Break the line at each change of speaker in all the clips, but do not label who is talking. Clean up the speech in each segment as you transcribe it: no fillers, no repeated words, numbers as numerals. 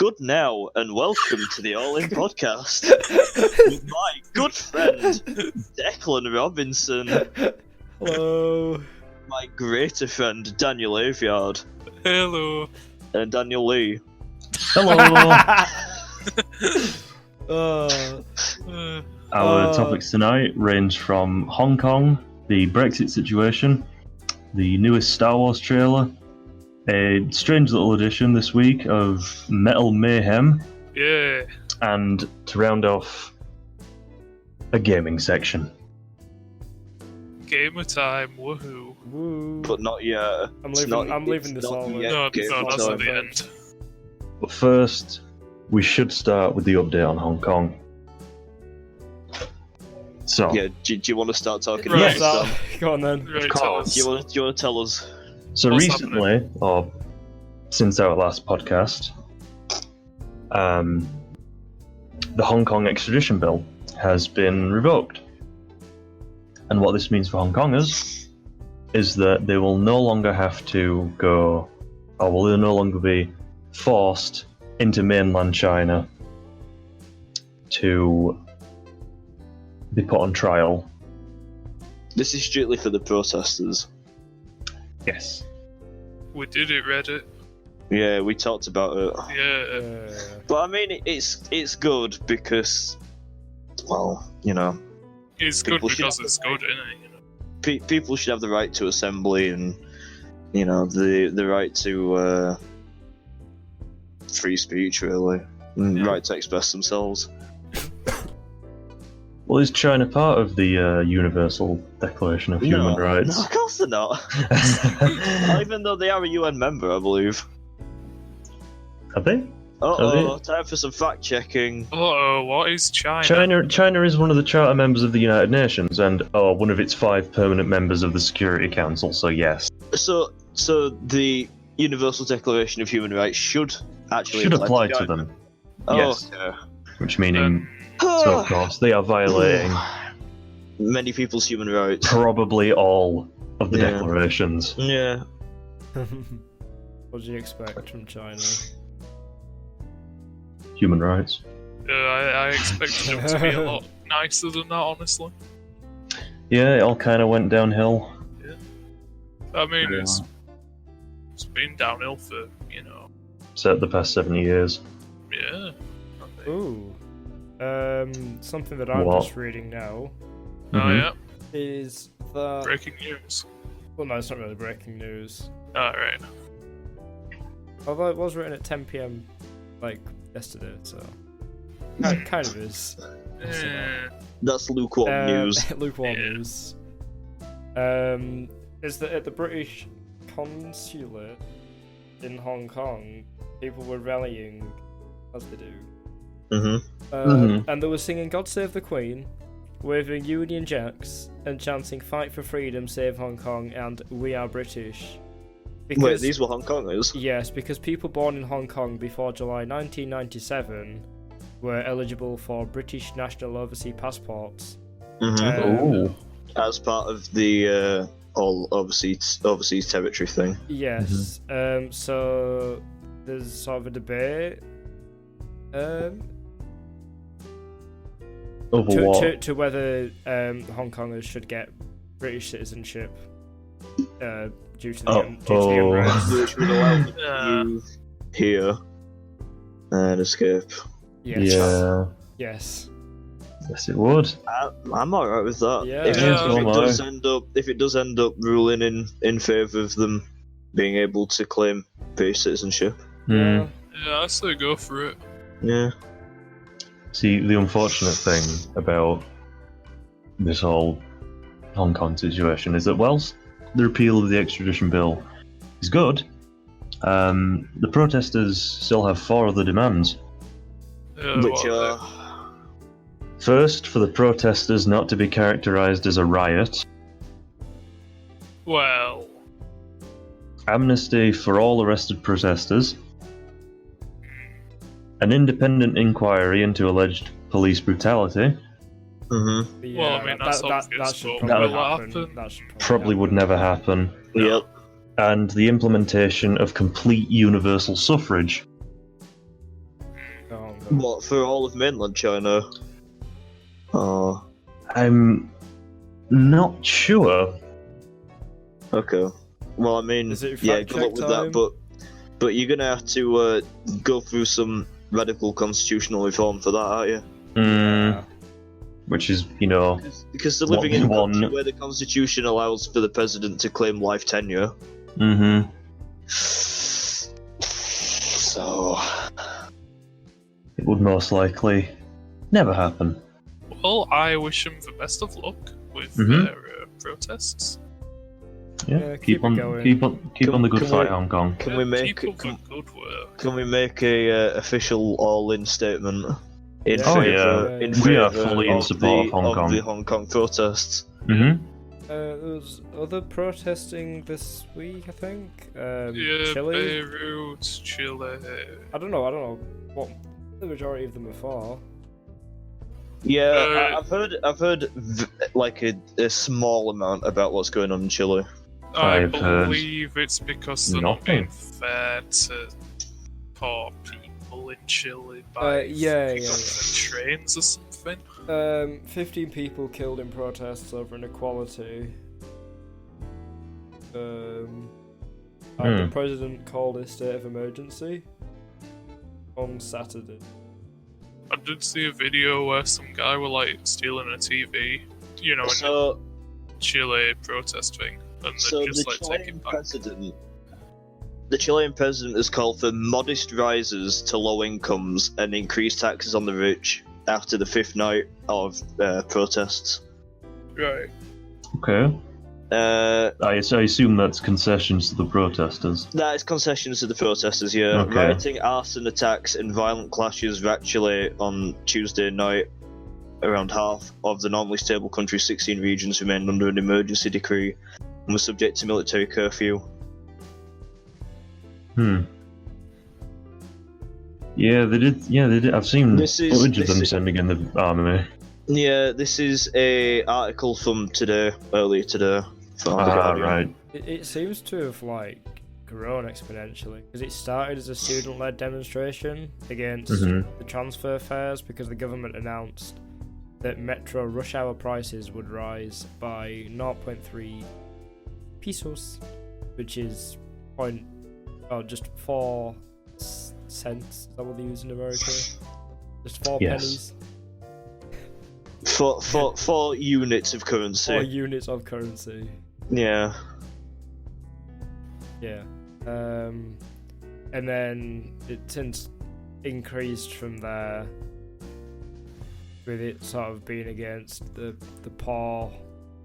Good now, and welcome to the All In Squadcast with my good friend Declan Robinson.
Hello.
My greater friend Daniel Aveyard.
Hello.
And Daniel Lee.
Hello. Our topics tonight range from Hong Kong, the Brexit situation, the newest Star Wars trailer, a strange little edition this week of Metal Mayhem,
Yeah.
and to round off, a gaming section.
Gamer time, woohoo.
Woo.
But not yet.
I'm
It's
leaving.
not-
I'm leaving
it's
this
not
all in.
yet
No,
game
that's
time.
at the end.
But first, we should start with the update on Hong Kong. So,
Yeah, do you want to start talking
Right.
about
Yes,
this, Dan?
go on then.
Right,
course.
tell us.
Do you want to tell us?
So
What's
recently, or since our last podcast, the Hong Kong extradition bill has been revoked. And what this means for Hong Kongers is that they will no longer have to go, or will no longer be forced into mainland China to be put on trial.
This is strictly for the protesters.
Yes.
We did it, Reddit.
Yeah, we talked about it.
Yeah.
But I mean, it's good because, well, you know,
It's good
People should
because
have
it's
the
good, isn't it? You know?
people should have the right to assembly and, you know, the right to free speech, really, and
Yeah.
right to express themselves.
Well, is China part of the Universal Declaration of Human Rights?
No, of course they're not. Even though they are a UN member, I believe.
Are they?
Uh-oh, time for some fact checking.
Uh-oh, what is China?
China is one of the charter members of the United Nations and one of its 5 permanent members of the Security Council, so yes.
So the Universal Declaration of Human Rights should actually
Should apply to
China.
them.
Oh,
Yes.
okay.
Which meaning, so of course, they are violating
Many people's human rights.
probably all of the
Yeah.
declarations.
Yeah.
What do you expect from China?
Human rights.
I expected them to be a lot nicer than that, honestly.
Yeah, it all kind of went downhill.
I mean,
Yeah.
it's been downhill for, you know,
So the past 70 years.
yeah.
Ooh. Something that I'm
What?
just reading now
Oh,
Mhm.
yeah.
is that.
Breaking news.
Well, no, it's not really breaking news.
Alright.
Although it was written at 10 p.m. like yesterday, so kind of is.
That's lukewarm news.
Lukewarm
Yeah.
news. Is that at the British consulate in Hong Kong, people were rallying, as they do,
Mm-hmm.
and they were singing "God Save the Queen," waving Union Jacks, and chanting "Fight for Freedom, Save Hong Kong," and "We are British."
Wait, these were Hong Kongers?
Yes, because people born in Hong Kong before July 1997 were eligible for British national overseas passports.
Mm-hmm.
Ooh.
As part of the all overseas territory thing.
Yes. So there's sort of a debate
Over what?
to whether Hong Kongers should get British citizenship due to the unrest.
Which would allow them to
Uh,
move here and escape.
Yes.
Yeah.
Yes.
Yes, it would.
I'm alright with that.
Yeah.
If,
Yeah,
if
so
it
am I.
does end up ruling in favour of them being able to claim British citizenship.
Hmm.
yeah, I say go for it.
Yeah.
See, the unfortunate thing about this whole Hong Kong situation is that whilst the repeal of the extradition bill is good, the protesters still have 4 other demands.
Which
what are
are
First, for the protesters not to be characterised as a riot.
they? Well,
Amnesty for all arrested protesters. An independent inquiry into alleged police brutality.
Mm-hmm.
Yeah,
Well, I mean, that's
that
obvious,
should
but
probably
will
it
happen.
happen?
That should
Probably would never happen.
Yep.
And the implementation of complete universal suffrage.
Oh,
What, for all of mainland China? Oh,
I'm not sure.
okay. Well, I mean,
Is it
yeah,
fact
good luck
check
with
time?
that, but you're gonna have to go through some radical constitutional reform for that, aren't you?
Yeah.
Which is, you know,
Because they're
What
living in a
we want.
country where the constitution allows for the president to claim life tenure.
mm-hmm.
So,
It would most likely never happen.
Well, I wish them the best of luck with
Mhm.
their protests.
Yeah,
Keep
keep it
on,
going.
keep on, keep on the good
Can
fight,
we-
Hong Kong.
can we make
keep up the good work?
can we make a official all-in statement in
Yeah.
Oh,
favour
yeah.
in
We are
favour
fully in
of
support
the,
of Hong Kong.
the Hong Kong protests?
Mm-hmm.
There was other protesting this week, I think.
Yeah,
Chile.
Beirut, Chile.
I don't know what the majority of them are for.
Yeah, I've heard like a small amount about what's going on in Chile.
I
I've heard
believe it's because they're not being
nothing.
fair to poor people in Chile by
yeah.
picking up the trains or something.
15 people killed in protests over inequality. And the president called a state of emergency on Saturday.
I did see a video where some guy were like stealing a TV, you know, in
So,
the Chile protest thing, and they're just like taking back.
The Chilean president has called for modest rises to low incomes and increased taxes on the rich after the fifth night of protests.
Right.
Okay.
I
I assume that's concessions to the protesters.
That is concessions to the protesters, yeah.
Okay.
Rioting, arson attacks, and violent clashes were actually on Tuesday night. Around half of the normally stable country's 16 regions remained under an emergency decree and were subject to military curfew.
Yeah, they did. Yeah, they did. I've seen footage of them
this is-
sending in the army.
Yeah, this is a article from today, earlier today. From The Guardian.
Right.
It seems to have grown exponentially because it started as a student-led demonstration against
Mhm.
the transfer fares because the government announced that metro rush hour prices would rise by 0.3 pesos, which is just 4 cents. Is that what they use in America? Just 4
Yes.
pennies.
For units of currency.
4 units of currency.
Yeah.
Yeah. And then it since increased from there, with it sort of being against the poor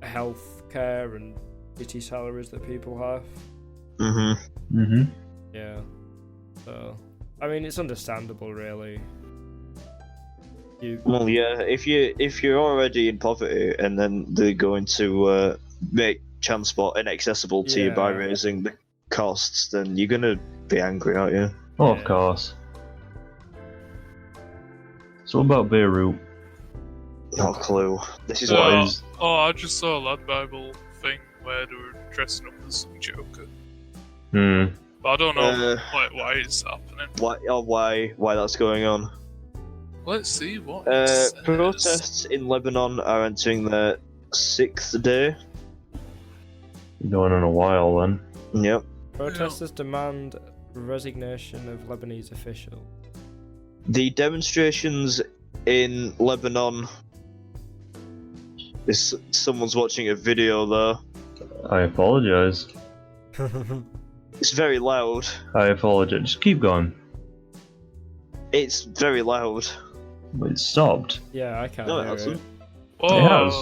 health care and shitty salaries that people have.
Mm-hmm.
Yeah. So, I mean, it's understandable, really.
Well, yeah. If you're already in poverty and then they're going to make transport inaccessible to you by
Yeah.
raising the costs, then you're gonna be angry, aren't you?
Oh,
Yeah.
of course. So what about Beirut?
No clue. This is
So-
what
What is?
I just saw a Lad Bible thing where they were dressing up as some Joker.
Hmm.
But I don't know why it's happening.
why that's going on.
Let's see what it says.
Protests in Lebanon are entering their 6th day.
Going on a while then.
Yep.
Protesters demand resignation of Lebanese official.
The demonstrations in Lebanon. Someone's watching a video there.
I apologize.
It's very loud.
I apologize. Just keep going.
It's very loud.
But it stopped.
Yeah, I can't
No, it
hear
hasn't.
it.
Oh,
It has.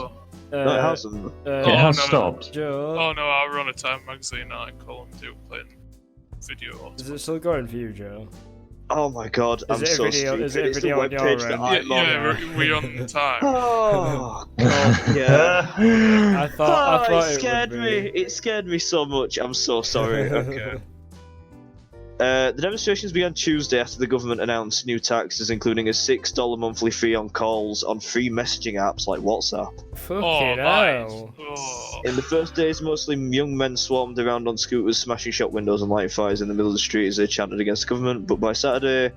No, it hasn't.
It has
no.
stopped.
Joe,
Oh no, I run a Time magazine and I call them do playing video.
is it still going for you, Joe?
Oh my god, I'm
it a
so
video-
stupid.
is it a
It's the
video on your
webpage that
end?
I'm on.
Yeah, we're on time.
Oh god, yeah.
I thought
it
it
scared
would
me.
be.
It scared me so much. I'm so sorry. Okay. The demonstrations began Tuesday after the government announced new taxes, including a $6 monthly fee on calls on free messaging apps like WhatsApp.
Fucking
Oh, nice.
hell.
Oh.
In the first days, mostly young men swarmed around on scooters, smashing shop windows and lighting fires in the middle of the street as they chanted against the government. But by Saturday,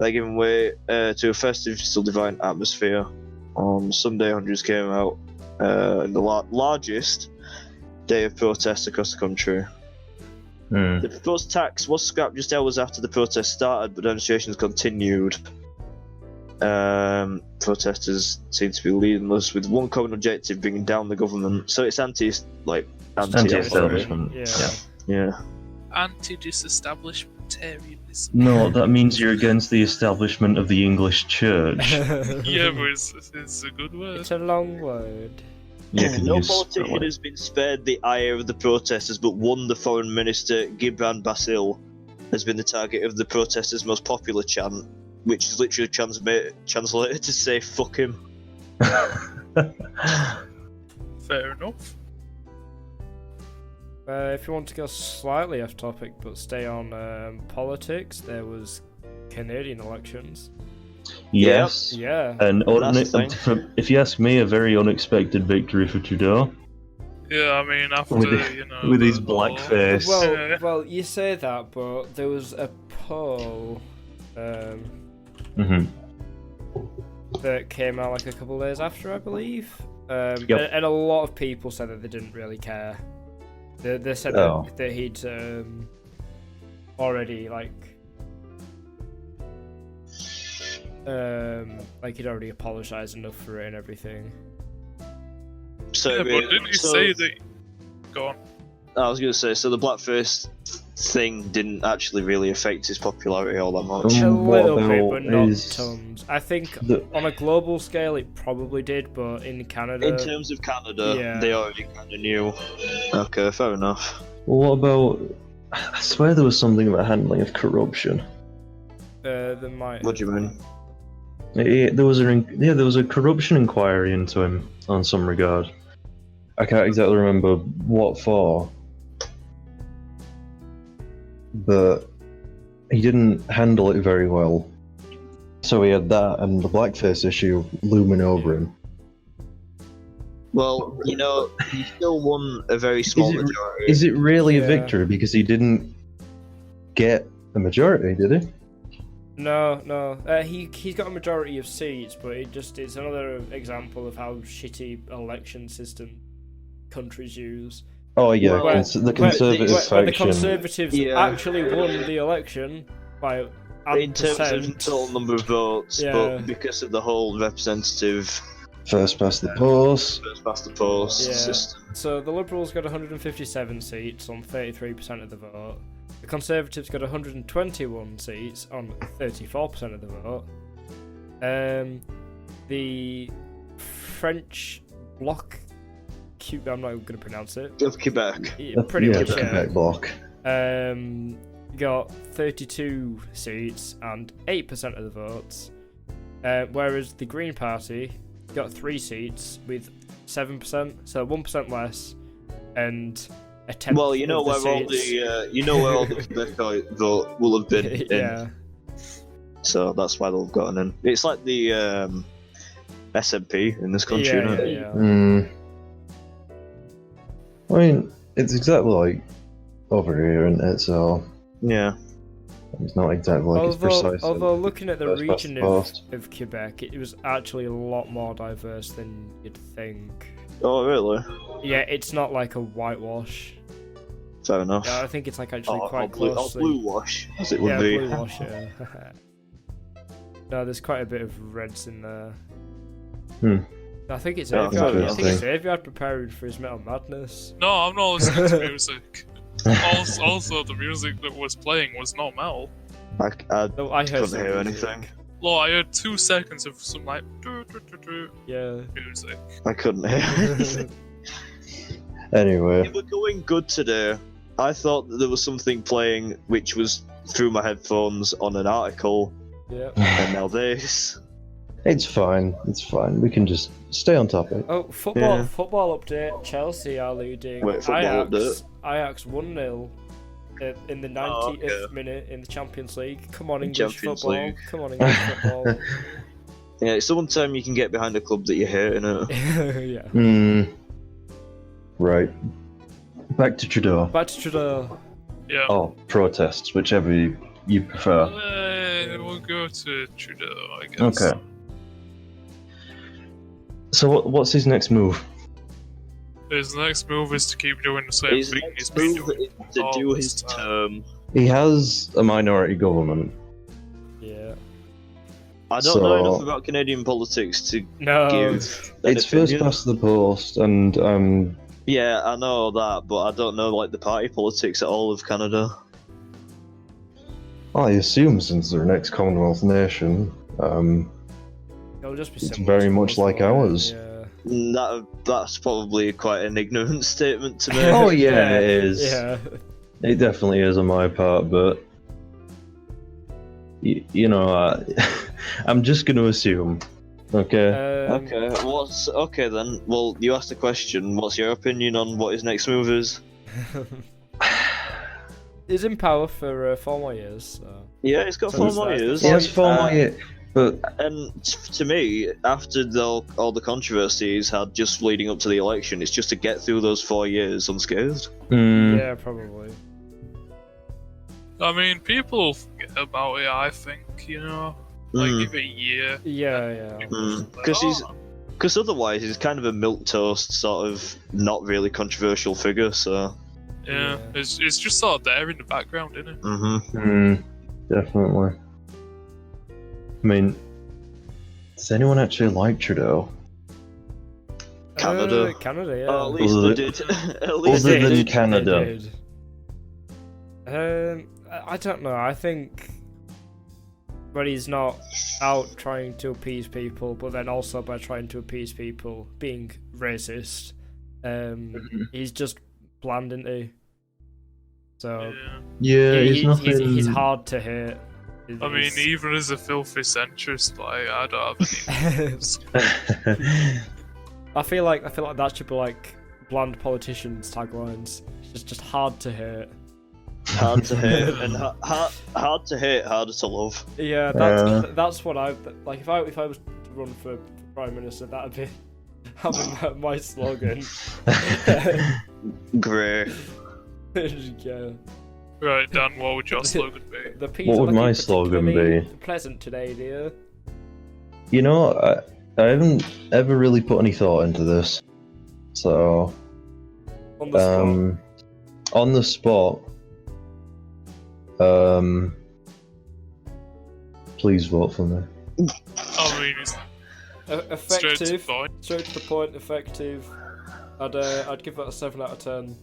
They're giving way to a festive, still divine atmosphere. On Sunday, hundreds came out in the largest day of protests across the country. The proposed tax was scrapped just hours after the protest started, but demonstrations continued. Protesters seem to be leading us with one common objective: bringing down the government. So it's
anti-establishment.
Yeah.
Anti-disestablishmentarianism.
No, that means you're against the establishment of the English Church.
Yeah, but it's a good word.
It's a long word.
No politician has been spared the ire of the protesters, but one, the foreign minister, Gibran Basil, has been the target of the protesters' most popular chant, which is literally translated to say "fuck him."
Fair enough.
If you want to go slightly off topic but stay on politics, there was Canadian elections.
Yes.
Yeah.
And
That's the
if you ask me, a very unexpected victory for Trudeau.
Yeah, I mean, after,
With
the
his
whole-
blackface.
Well, you say that, but there was a poll that came out like a couple of days after, I believe.
Yep.
And a lot of people said that they didn't really care. They said that he'd already he'd already apologized enough for it and everything.
So,
Yeah, but didn't you say that? Go on.
I was going to say, so the blackface thing didn't actually really affect his popularity all that much.
A
What
little bit,
about
but not
is
tons. I think
the-
on a global scale it probably did, but in Canada...
In terms of Canada,
yeah.
they already kind of knew. Okay, fair enough.
What about? I swear there was something about handling of corruption.
there might...
What do you mean?
There was a corruption inquiry into him on some regard. I can't exactly remember what for, but he didn't handle it very well. So he had that and the blackface issue looming over him.
Well, he still won a very small majority.
Is it really a
Yeah.
victory because he didn't get a majority, did he?
No. He's got a majority of seats, but it's another example of how shitty election system countries use.
Oh yeah,
Where-
the Conservative
Where the
faction.
Conservatives actually won the election by
In terms of
percent.
total number of votes,
Yeah.
but because of the whole representative
First past the post.
first past the post
Yeah.
system.
So the Liberals got 157 seats on 33% of the vote. The Conservatives got 121 seats on 34% of the vote. The French bloc, I'm not going to pronounce it.
Of Quebec.
Pretty much,
the Quebec bloc.
Got 32 seats and 8% of the votes. Whereas the Green Party got 3 seats with 7%, so 1% less, and a 10%.
Well, you know where all the Quebec vote will have been in.
Yeah.
So that's why they've gotten in. It's like the SNP in this country, isn't it?
Yeah.
I mean, it's exactly like over here, isn't it? So
Yeah.
it's not exactly like it's precise.
Although looking at the
first past
region
the post.
of Quebec, it was actually a lot more diverse than you'd think.
Oh, really?
Yeah, it's not like a whitewash.
Fair enough.
I think it's like actually
Or
quite
blue
closely.
wash, as it would
Yeah,
be.
blue wash, yeah. No, there's quite a bit of reds in there. I think it's
Yeah,
Aveyard. I think it's
interesting.
Aveyard preparing for his metal madness.
No, I'm not listening to music. Also, the music that was playing was not metal.
I
No, I heard
couldn't
some
hear
music.
anything.
Well, I heard 2 seconds of some like
Yeah.
music.
I couldn't hear anything.
Anyway,
We're going good today. I thought that there was something playing which was through my headphones on an article,
Yeah.
and now this.
it's fine. It's fine. We can just stay on topic.
Oh, football!
Yeah.
Football update. Chelsea are leading.
Wait, football update?
Ajax 1-0 in the 90th
Oh, okay.
minute in the Champions League. Come on,
In
English
Champions
football!
League.
Come on, English football!
Yeah, it's the one time you can get behind a club that you hate, innit?
Yeah.
Right. Back to Trudeau.
Back to Trudeau.
Yeah.
Oh, protests, whichever you prefer.
We'll go to Trudeau, I guess.
Okay. So what's his next move?
His next move is to keep doing the same
His
thing
next
he's been
move
doing.
is to
all
do
this
his
time.
term.
He has a minority government.
Yeah.
I don't know
So-
enough about Canadian politics to
No.
give an
It's first
opinion.
past the post, and
Yeah, I know that, but I don't know like the party politics at all of Canada.
I assume since they're an ex-Commonwealth nation,
It'll just be
It's
similar
very
to
much
us,
like
though,
ours.
Yeah.
That's probably quite an ignorant statement to make.
Oh, yeah, it is.
Yeah.
it definitely is on my part, but you know, I'm just going to assume. Okay.
Okay, okay then? Well, you asked a question. What's your opinion on what his next move is?
He's in power for 4 more years. So.
Yeah, he's got
So
4
is
more
that-
years.
He has 4 more years, but
And to me, after all the controversy he's had just leading up to the election, it's just to get through those 4 years unscathed.
Yeah, probably.
I mean, people forget about it, I think, you know? Like, give it a year.
Yeah.
Because otherwise he's kind of a milquetoast sort of not really controversial figure. So
Yeah, it's just sort of there in the background, isn't it?
definitely. I mean, does anyone actually like Trudeau?
Canada.
Canada, yeah.
at least
Other-
they did. At least
Other
they
than
did.
Canada.
They did. I don't know. I think, but he's not out trying to appease people, but then also by trying to appease people, being racist. He's just bland, isn't he? So
Yeah.
Yeah, he's nothing.
he's hard to hit.
I mean, even as a filthy centrist, like, I don't have any names.
I feel like that should be like bland politicians' taglines. It's just hard to hit.
Hard to hate and hard to hate, harder to love.
Yeah, that's what I like. If I was to run for prime minister, that'd be my slogan.
Great.
Yeah.
Right, Dan, what would your slogan be?
The peas
What
are
would my
looking
slogan
particularly
be?
Pleasant today, dear.
You know, I haven't ever really put any thought into this. So,
On the spot.
on the spot, please vote for me.
I mean, it's straight to the
Effective.
point.
Straight to the point. Effective. I'd give that a 7 out of 10.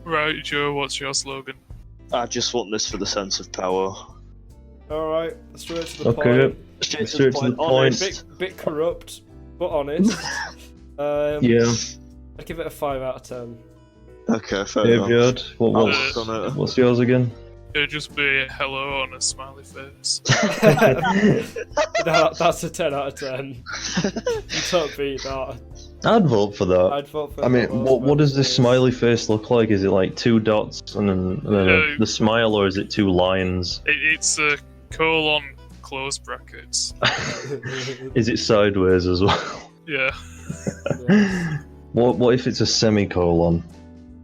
Right, Joe, what's your slogan?
I just want this for the sense of power.
All right, straight to the
Okay.
point.
Straight
Straight to the point.
honest.
Bit corrupt, but honest.
Yeah,
I'd give it a 5 out of 10.
Okay, fair enough.
Aveyard,
I'll
Uh,
work on it.
what's yours again?
It'd just be hello on a smiley face.
That's a 10 out of 10. You don't beat that.
I'd vote for that.
I'd vote for
I mean,
that
what does this
face.
smiley face look like? Is it like 2 dots and then
Yeah.
the smile, or is it 2 lines?
It's a colon close brackets.
Is it sideways as well?
Yeah.
What if it's a semicolon?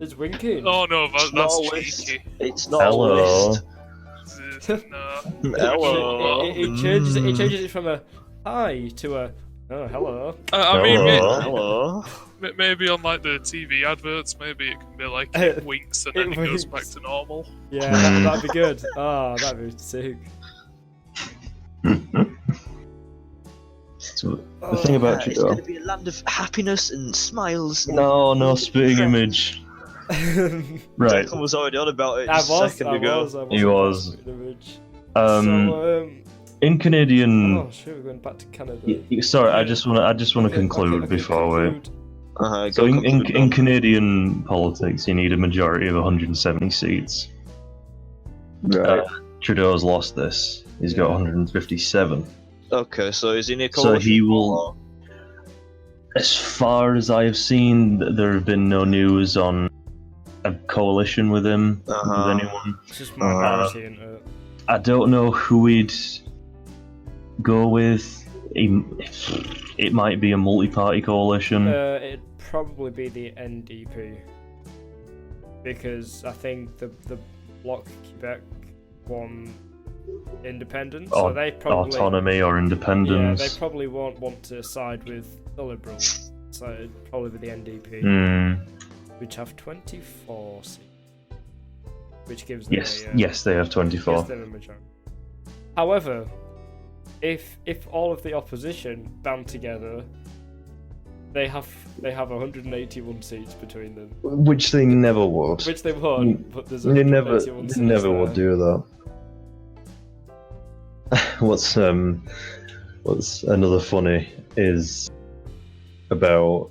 It's winking.
Oh no,
It's
that's
not a list.
cheeky.
It's not
Hello.
a list.
No.
Hello.
It changes it from a hi to a oh hello.
I mean,
Hello.
Hello.
maybe on like the TV adverts, maybe it can be like it winks and then
It
it goes
winks.
back to normal.
Yeah, that'd be good. Oh, that'd be sick.
So, the thing about
It's
Trudeau.
going to be a land of happiness and smiles. And
No spitting image. Right.
Declan was already on about it
I
just a
was.
second ago.
He was.
Image.
So, in Canadian.
oh shit, we're going back to Canada.
Sorry, I just want to
Okay,
conclude
okay,
before we.
conclude.
So in Canadian politics, you need a majority of 170 seats.
Right.
Trudeau's lost this. He's got 157.
Okay, so is he in a
So
coalition?
he will. As far as I have seen, there have been no news on a coalition with him, with anyone.
It's just minority, isn't it?
I don't know who he'd go with. It might be a multi-party coalition.
It'd probably be the NDP because I think the Bloc Quebec one independence,
Or
so they probably
autonomy or
yeah,
independence.
they probably won't want to side with the Liberals, so it'd probably be the NDP, which have 24 seats, which gives them
Yes, they have 24.
gives them a majority. However, if all of the opposition band together, they have 181 seats between them,
Which they never would.
which they won't. But there's
They never
181 seats
would
there.
do that. What's another funny is about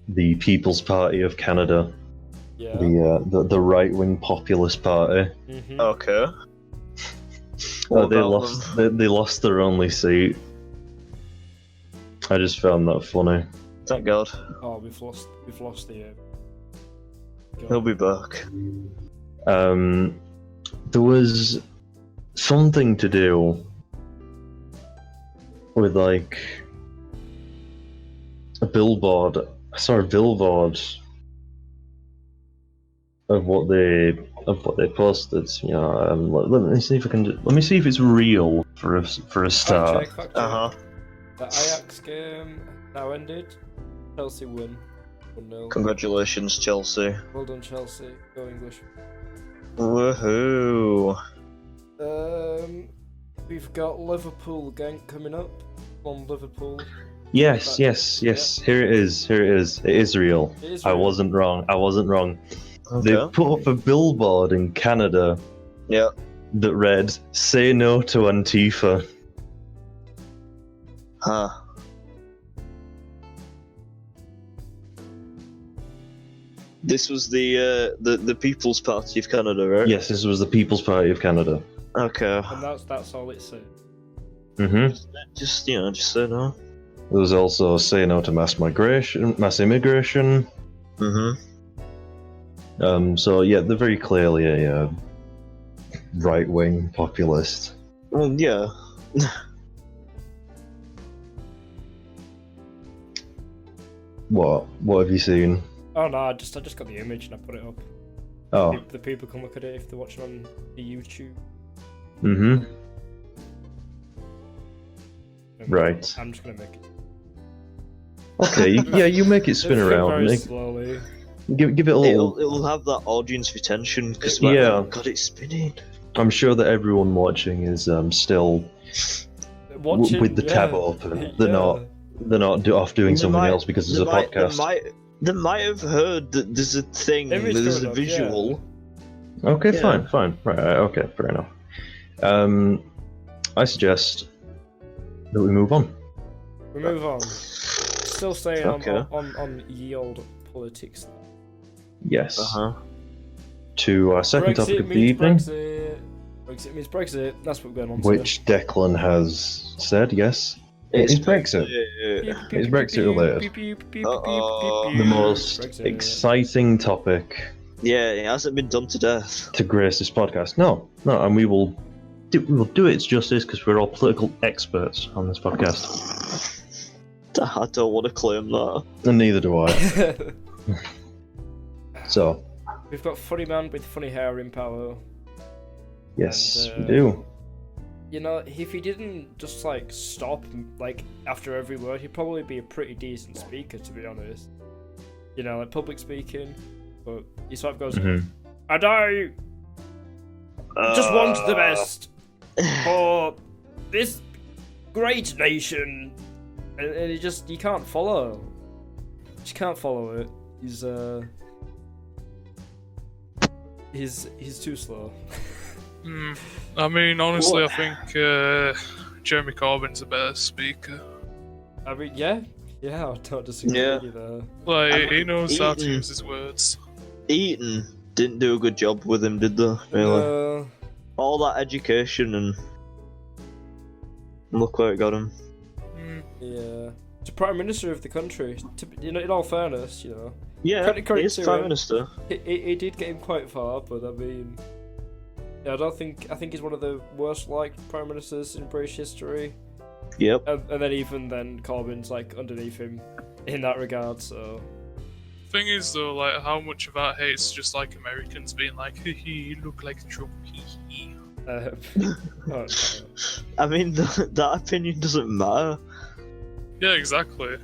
the People's Party of Canada,
Yeah.
the right wing populist party.
Mhm.
Okay.
They
What about
lost they lost their only seat. I just found that funny.
Thank God.
Oh, we've lost the.
He'll be back.
There was something to do with like a billboard. I saw a billboard of what they posted. You know, let me see if I can. Let me see if it's real for a start.
Fact check. The Ajax game now ended. Chelsea win 1-0.
Congratulations, Chelsea.
Well done, Chelsea. Go English.
Woohoo!
We've got Liverpool Genk coming up. On Liverpool.
Yes. Here it is. It is real.
It is
I
real.
wasn't wrong.
Okay.
They put up a billboard in Canada
Yeah.
that read, "Say no to Antifa."
Huh. This was the People's Party of Canada, right?
Yes, this was the People's Party of Canada.
Okay.
And that's all it said.
Just
Just say no.
there was also "Say no to mass immigration." So yeah, they're very clearly a right-wing populist.
Well, yeah.
What have you seen?
Oh no, I just got the image and I put it up.
Oh,
The people can look at it if they're watching on the YouTube.
Right.
I'm just gonna make it.
Okay, you make it spin around.
Very slowly.
Give it a little.
It'll have that audience retention because
Yeah.
oh God, it's spinning.
I'm sure that everyone watching is still
Watching,
with the tab
yeah.
open.
Yeah.
They're not off doing something else because there's a podcast.
They might have heard that there's a thing,
Image
there's a
going up, yeah.
visual.
Okay,
Yeah.
fine. Right, okay, fair enough. I suggest that we move on.
We move on. Still staying
Okay.
on ye old politics.
Yes.
Uh-huh.
To our second
Brexit
topic of the
means
evening,
Brexit. Brexit means Brexit. That's what we're going on to.
which Declan has said, yes, it is Brexit. It's Brexit related. The most
Brexit.
exciting topic
Yeah, it hasn't been done to death.
to grace this podcast. No, and we will do its justice because we're all political experts on this podcast.
I don't want to claim that.
And neither do I. So,
We've got funny man with funny hair in power.
yes,
And,
we do.
You know, if he didn't just like stop like after every word, he'd probably be a pretty decent speaker, to be honest. You know, like public speaking. But he sort of goes,
Mhm.
"And I just want the best for this great nation," and you can't follow. You just can't follow it. He's too slow.
I mean, honestly, I think Jeremy Corbyn's a better speaker.
I mean, yeah, I don't disagree
Yeah.
with you there.
Like, he knows how to
Eaton.
use his words.
Eton didn't do a good job with him, did they? Really? All that education and look where it got him.
Yeah, the prime minister of the country. In all fairness, you know,
Yeah,
Credit
he's
to
prime
him.
minister.
he did get him quite far, but I mean, yeah, I think he's one of the worst liked prime ministers in British history.
Yep.
And then even then, Corbyn's like underneath him in that regard. So
Thing is, though, like, how much of that hate's just like Americans being like, hee hee, you look like Trump, hee hee.
Oh, no.
I mean, that opinion doesn't matter.
Yeah, exactly.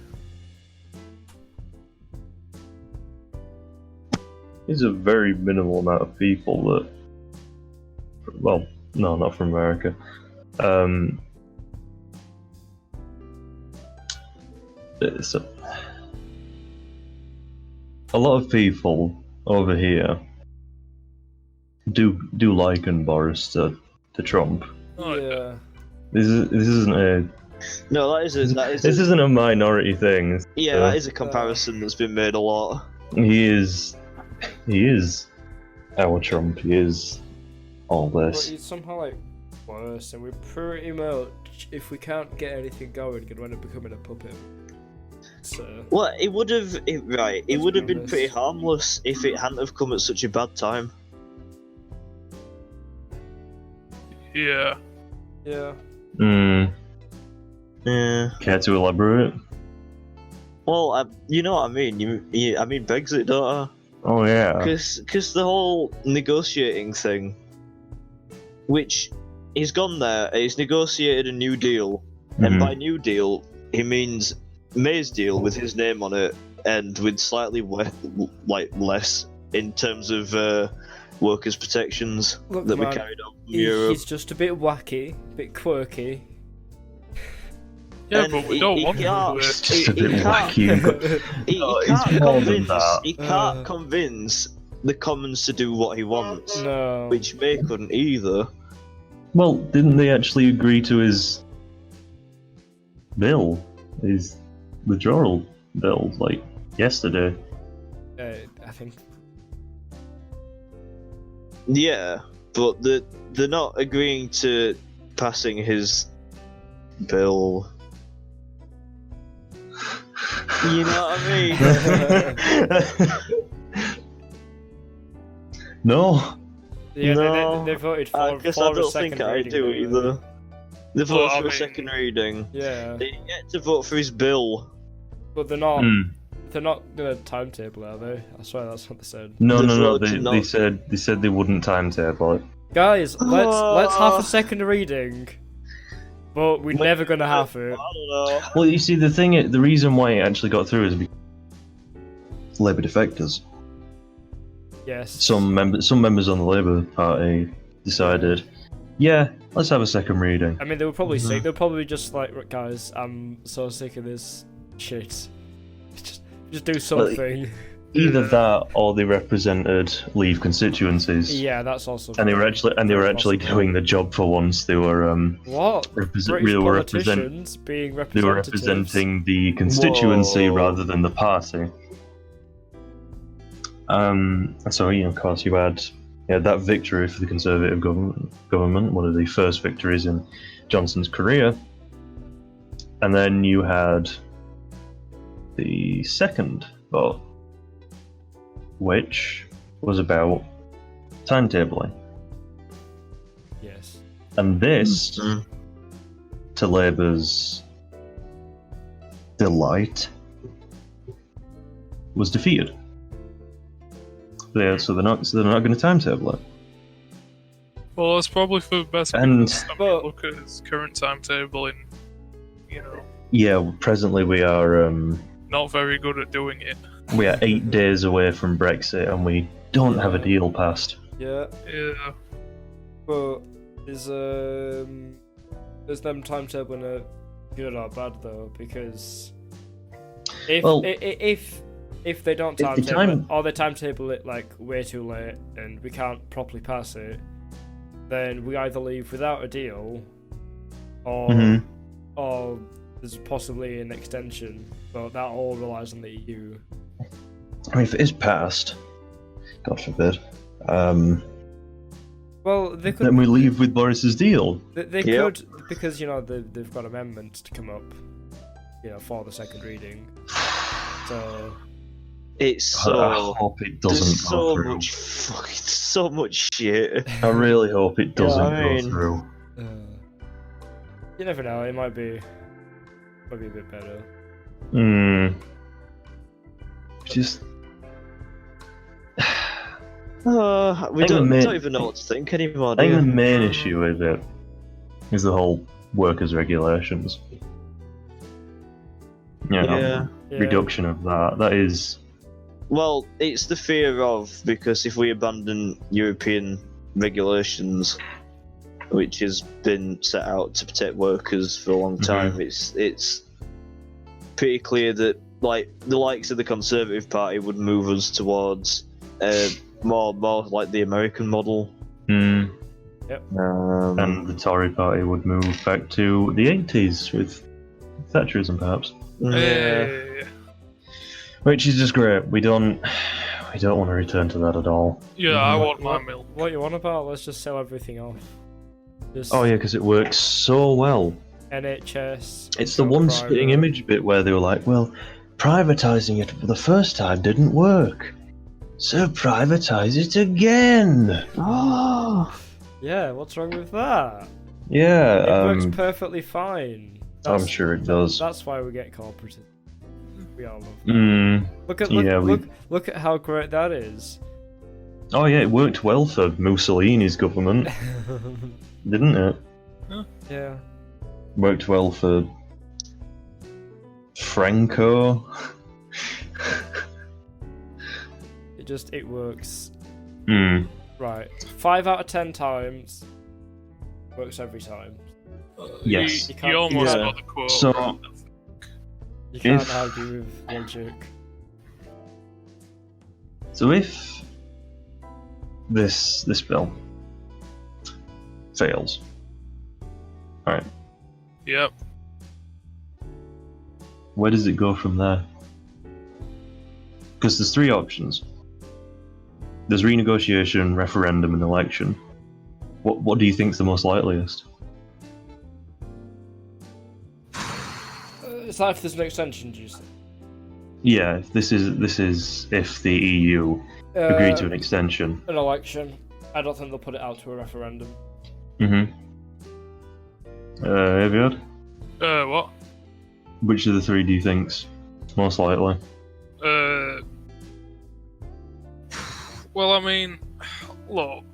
There's a very minimal amount of people that, well, no, not from America. It's a lot of people over here do liken Boris to Trump.
Oh,
Yeah.
This isn't a
No, that is
this isn't a minority thing.
yeah, that is a comparison that's been made a lot.
He is our Trump. He is all
But
this.
it's somehow like worse, and we're pretty much, if we can't get anything going, going to end up becoming a puppet. So.
Well, it would have been
honest.
pretty harmless if it hadn't have come at such a bad time.
Yeah.
Yeah.
Yeah.
Care to elaborate?
Well, you know what I mean. I mean Brexit, don't I?
Oh yeah.
Because the whole negotiating thing, which he's gone there, he's negotiated a new deal, and by new deal he means May's deal with his name on it, and with slightly less in terms of workers' protections
Look,
that we
man,
carried on from Europe.
He's just a bit wacky, a bit quirky.
Yeah,
And
but we
he-
don't
he
want
can't-
to.
Just a bit
he can't-
wacky.
He
No, it's
can't
more than
convince.
that.
He can't convince the Commons to do what he wants,
No.
which May couldn't either.
Well, didn't they actually agree to his bill, his withdrawal bill, like yesterday?
I think.
Yeah, but they're not agreeing to passing his bill. You know what I mean?
No.
Yeah,
No,
they voted for,
I guess
for
I
a
don't
second
think I
reading,
do
didn't they?
either. They
Well,
voted
I
for a
mean-
second reading.
Yeah,
They get to vote for his bill.
but they're not.
Hmm.
They're not gonna timetable, are they? I swear that's what they said.
No,
They
no, no.
voted
They
not-
said they wouldn't timetable it.
Guys, let's have a second reading, but we're never gonna have it.
I don't know.
Well, you see, the reason why it actually got through is because Labour defectors.
Yes.
Some members on the Labour Party decided, yeah, let's have a second reading.
I mean, they were probably sick. They'll probably just like, "Look, guys, I'm so sick of this shit. Just do something."
Either that, or they represented Leave constituencies.
Yeah, that's also.
And they were actually
possible.
doing the job for once. They were
What? British
they were
politicians being
they were
representatives.
representing the constituency
Whoa.
rather than the party. So of course you had that victory for the Conservative government, one of the first victories in Johnson's career, and then you had the second vote, which was about timetabling.
Yes.
And this, to Labour's delight, was defeated. So they're not going to timetable it.
Well, it's probably for the best.
And-
Because, I mean,
But-
look at his current timetable, and
Yeah, presently we are
not very good at doing it.
8 days away from Brexit, and we don't have a deal passed.
Yeah,
Yeah.
but is them timetabling it good or bad though? Because if
Well,
if they don't
if the
timetable
time-
it, or they timetable it like way too late and we can't properly pass it, then we either leave without a deal, or
Mhm.
or there's possibly an extension. But that all relies on the E EU.
I mean, if it is passed, God forbid,
Well, they could.
then we leave with Boris's deal.
They
Yep.
could, because they've got amendments to come up, for the second reading. So
It's
I
so.
hope it
There's
doesn't
so
go through.
much fucking so much shit.
I really hope it doesn't
I mean-
go through.
you never know. It might be a bit better.
Just
We don't even know what to think anymore,
I
do
think the
you?
main issue with it is the whole workers' regulations. You know,
Yeah.
Yeah.
reduction of that. That is.
Well, it's the fear of, because if we abandon European regulations, which has been set out to protect workers for a long time, it's pretty clear that like the likes of the Conservative Party would move us towards more like the American model.
Mm,
Um,
and the Tory party would move back to the 80s with Thatcherism, perhaps.
yeah.
Hey.
Which is just great. We don't want to return to that at all.
Yeah, I want my milk.
What you on about? Let's just sell everything off. Just
Oh yeah, because it works so well.
NHS.
It's the
go
one
private.
spitting image bit where they were like, well, privatising it for the first time didn't work. So privatise it again.
Oh.
Yeah, what's wrong with that?
Yeah,
It works perfectly fine.
I'm sure it does.
That's why we get corporate. We all love that.
Mm,
Look at how great that is.
oh yeah, it worked well for Mussolini's government, didn't it?
Yeah.
Worked well for Franco.
It works.
Mm.
Right. 5 out of 10 times. Works every time.
Yes.
You almost
Yeah.
got the quote.
So-
You can't
If-
argue with logic.
So if this bill fails, alright,
Yep.
where does it go from there? Because there's three options. There's renegotiation, referendum, and election. What do you think's the most likeliest?
It's like if there's an extension, do you say?
Yeah, this is if the EU agree to an extension.
An election. I don't think they'll put it out to a referendum.
Mm-hmm. Aveyard?
What?
Which of the three do you think's most likely?
Well, I mean, look,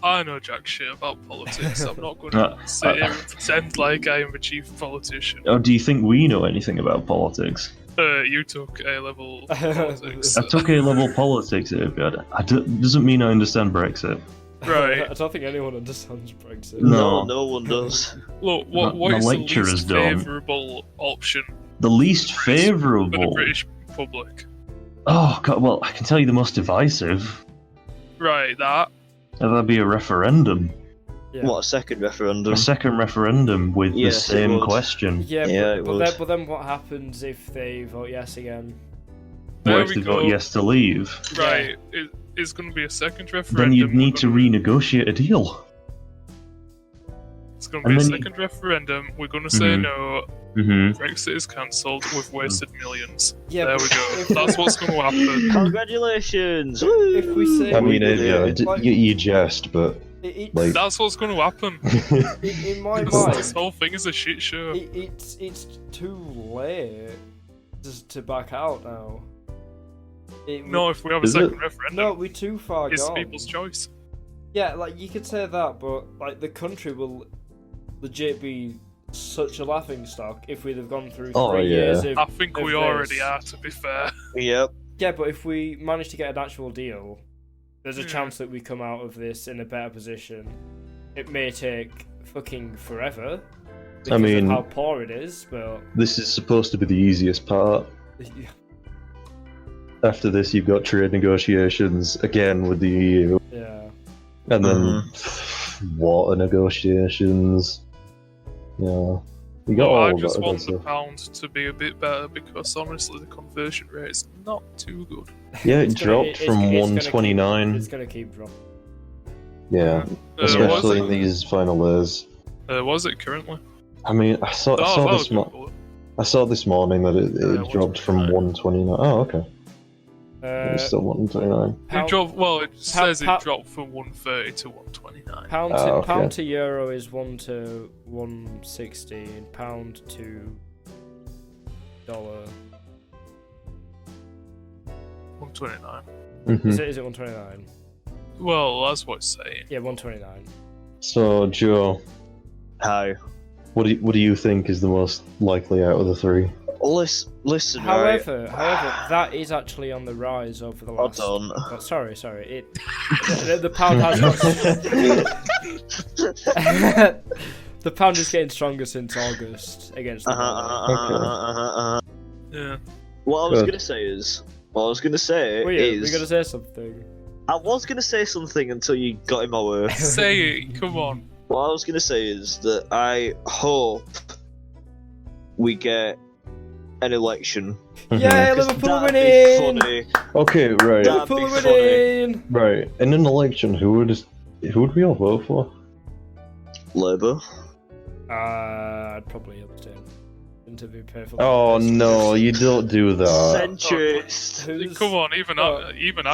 I know jack shit about politics. I'm not going to sit here and pretend like I am a chief politician.
Or do you think we know anything about politics?
You took A-level politics.
I took A-level politics, Aveyard. Doesn't mean I understand Brexit.
Right.
I don't think anyone understands Brexit.
No.
No one does.
Look,
My
what is the
lecturers
least
don't.
favourable option
The least
for the
favourable.
British public?
Oh god, well, I can tell you the most divisive.
Right, that.
That'd be a referendum.
Yeah.
What, a second referendum?
A second referendum with the
Yes, it
same
would.
question.
Yeah,
Yeah, it would.
but then what happens if they vote yes again?
There
What if
we
they
go.
vote yes to leave?
Right, it's going to be a second referendum.
Then you'd need to renegotiate a deal.
It's going to be
and
a
then you-
second referendum. We're going to say
Mhm.
no.
Mm-hmm.
Brexit is cancelled. We've wasted millions.
Yeah,
There
but
we go.
if-
That's what's going to happen.
Congratulations!
If we say-
I mean,
We did it.
Like-
you jest, but
It's,
like-
That's what's going to happen.
in my
This
mind,
whole thing is a shit show.
it's too late to back out now.
No, if we have a
Is it?
second referendum,
No, we're too far
it's
gone.
people's choice.
Yeah, like you could say that, but like the country will legit be such a laughing stock if we'd have gone through 3
Oh, yeah.
years of
I think
of
we
this.
already are, to be fair.
Yep.
Yeah, but if we manage to get an actual deal, there's a
Yeah.
chance that we come out of this in a better position. It may take fucking forever because
mean-
of how poor it is, but
this is supposed to be the easiest part. After this, you've got trade negotiations again with the EU,
yeah.
and then water negotiations. Yeah, you got
But
all
I
of
just
that.
want
other
the
stuff.
pound to be a bit better because honestly, the conversion rate is not too good.
Yeah,
It's
it
gonna-
dropped
it's-
from
it's gonna keep-
129.
It's gonna keep dropping.
Yeah,
Was
especially in
it?
these final days.
Was it currently?
I mean, I saw this morning that it
it
dropped from
129.
129. Oh, okay. It's
Uh,
still 129.
It dropped. Well, it says
pound-
it dropped from 130 to 129.
Pound
Oh,
to
okay.
pound to euro is 1 to 160, and pound to dollar.
129.
Mhm.
Is it 129?
Well, that's what it's saying.
Yeah, 129.
So, Joe,
Hi.
what do you think is the most likely out of the three?
Listen, right?
However, that is actually on the rise over the last.
Hold on.
Oh, sorry. The pound has got. The pound is getting stronger since August against the dollar.
Yeah.
What I was
Good.
gonna say is,
We're gonna say something.
I was gonna say something until you got in my way.
Say it, come on.
What I was gonna say is that I hope we get an election.
Yeah,
'Cause
Liverpool
that'd be
winning!
funny.
Okay, right.
That'd
Liverpool
be funny.
winning!
Right. In an election, who would we all vote for?
Labour.
I'd probably abstain. To be perfectly
Oh
honest.
no, you don't do that.
Centrist.
Who's-
Come on, even I'd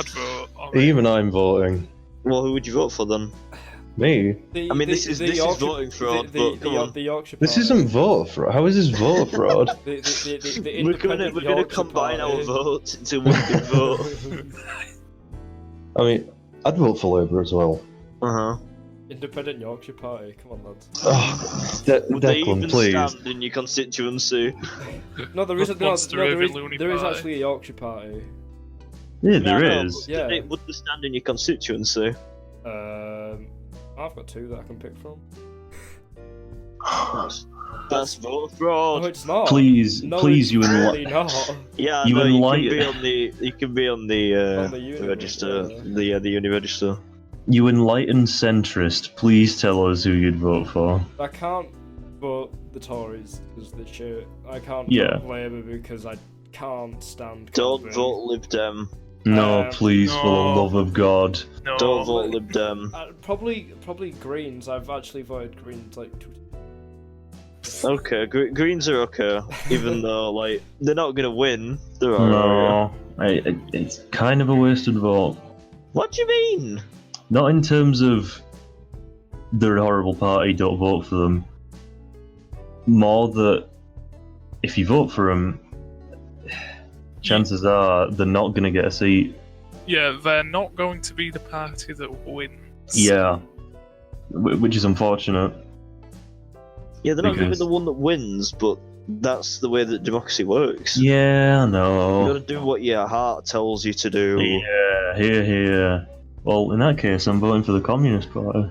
vote. on it.
Even I'm voting.
Well, who would you vote for then?
Me?
The-
I mean, this is
Yorkshire-
voting fraud, but come on.
the Yorkshire
This
Party.
isn't vote fraud. How is this vote fraud?
The
We're gonna
independent Yorkshire
combine our
Party.
votes into one big vote.
I mean, I'd vote for Labour as well.
Independent Yorkshire Party. Come on, lads.
Oh,
Would they even
Declan, please.
stand in your constituency?
No, there isn't. No,
Monster
there
Raven
is,
Looney
there is
Party.
actually a Yorkshire Party.
Yeah,
No,
there is.
but
Yeah.
Would they stand in your constituency?
I've got two that I can pick from.
That's vote
No,
fraud.
it's not.
Please,
No,
please,
it's
you
really
enlighten.
not.
Yeah,
You
no,
enlighten-
you can be on the
On the uni
register,
yeah.
the uni register.
You enlightened centrist, please tell us who you'd vote for.
I can't vote the Tories because they're shit. I can't
Yeah.
vote Labour because I can't stand.
Don't
Corbyn.
vote Lib Dem.
No, please, for the
no.
love of God.
No.
Don't vote Lib Dem.
Probably Greens. I've actually voted Greens like 2
Okay, Greens are okay, even though like they're not gonna win. They're alright.
No, it's kind of a wasted vote.
What do you mean?
Not in terms of they're a horrible party, don't vote for them. More that if you vote for them, chances are they're not going to get a seat.
Yeah, they're not going to be the party that wins.
Yeah, which is unfortunate.
Yeah, they're not gonna be
Because-
the one that wins, but that's the way that democracy works.
Yeah, I
You
know.
gotta do what your heart tells you to do.
Yeah, here. Well, in that case, I'm voting for the Communist Party.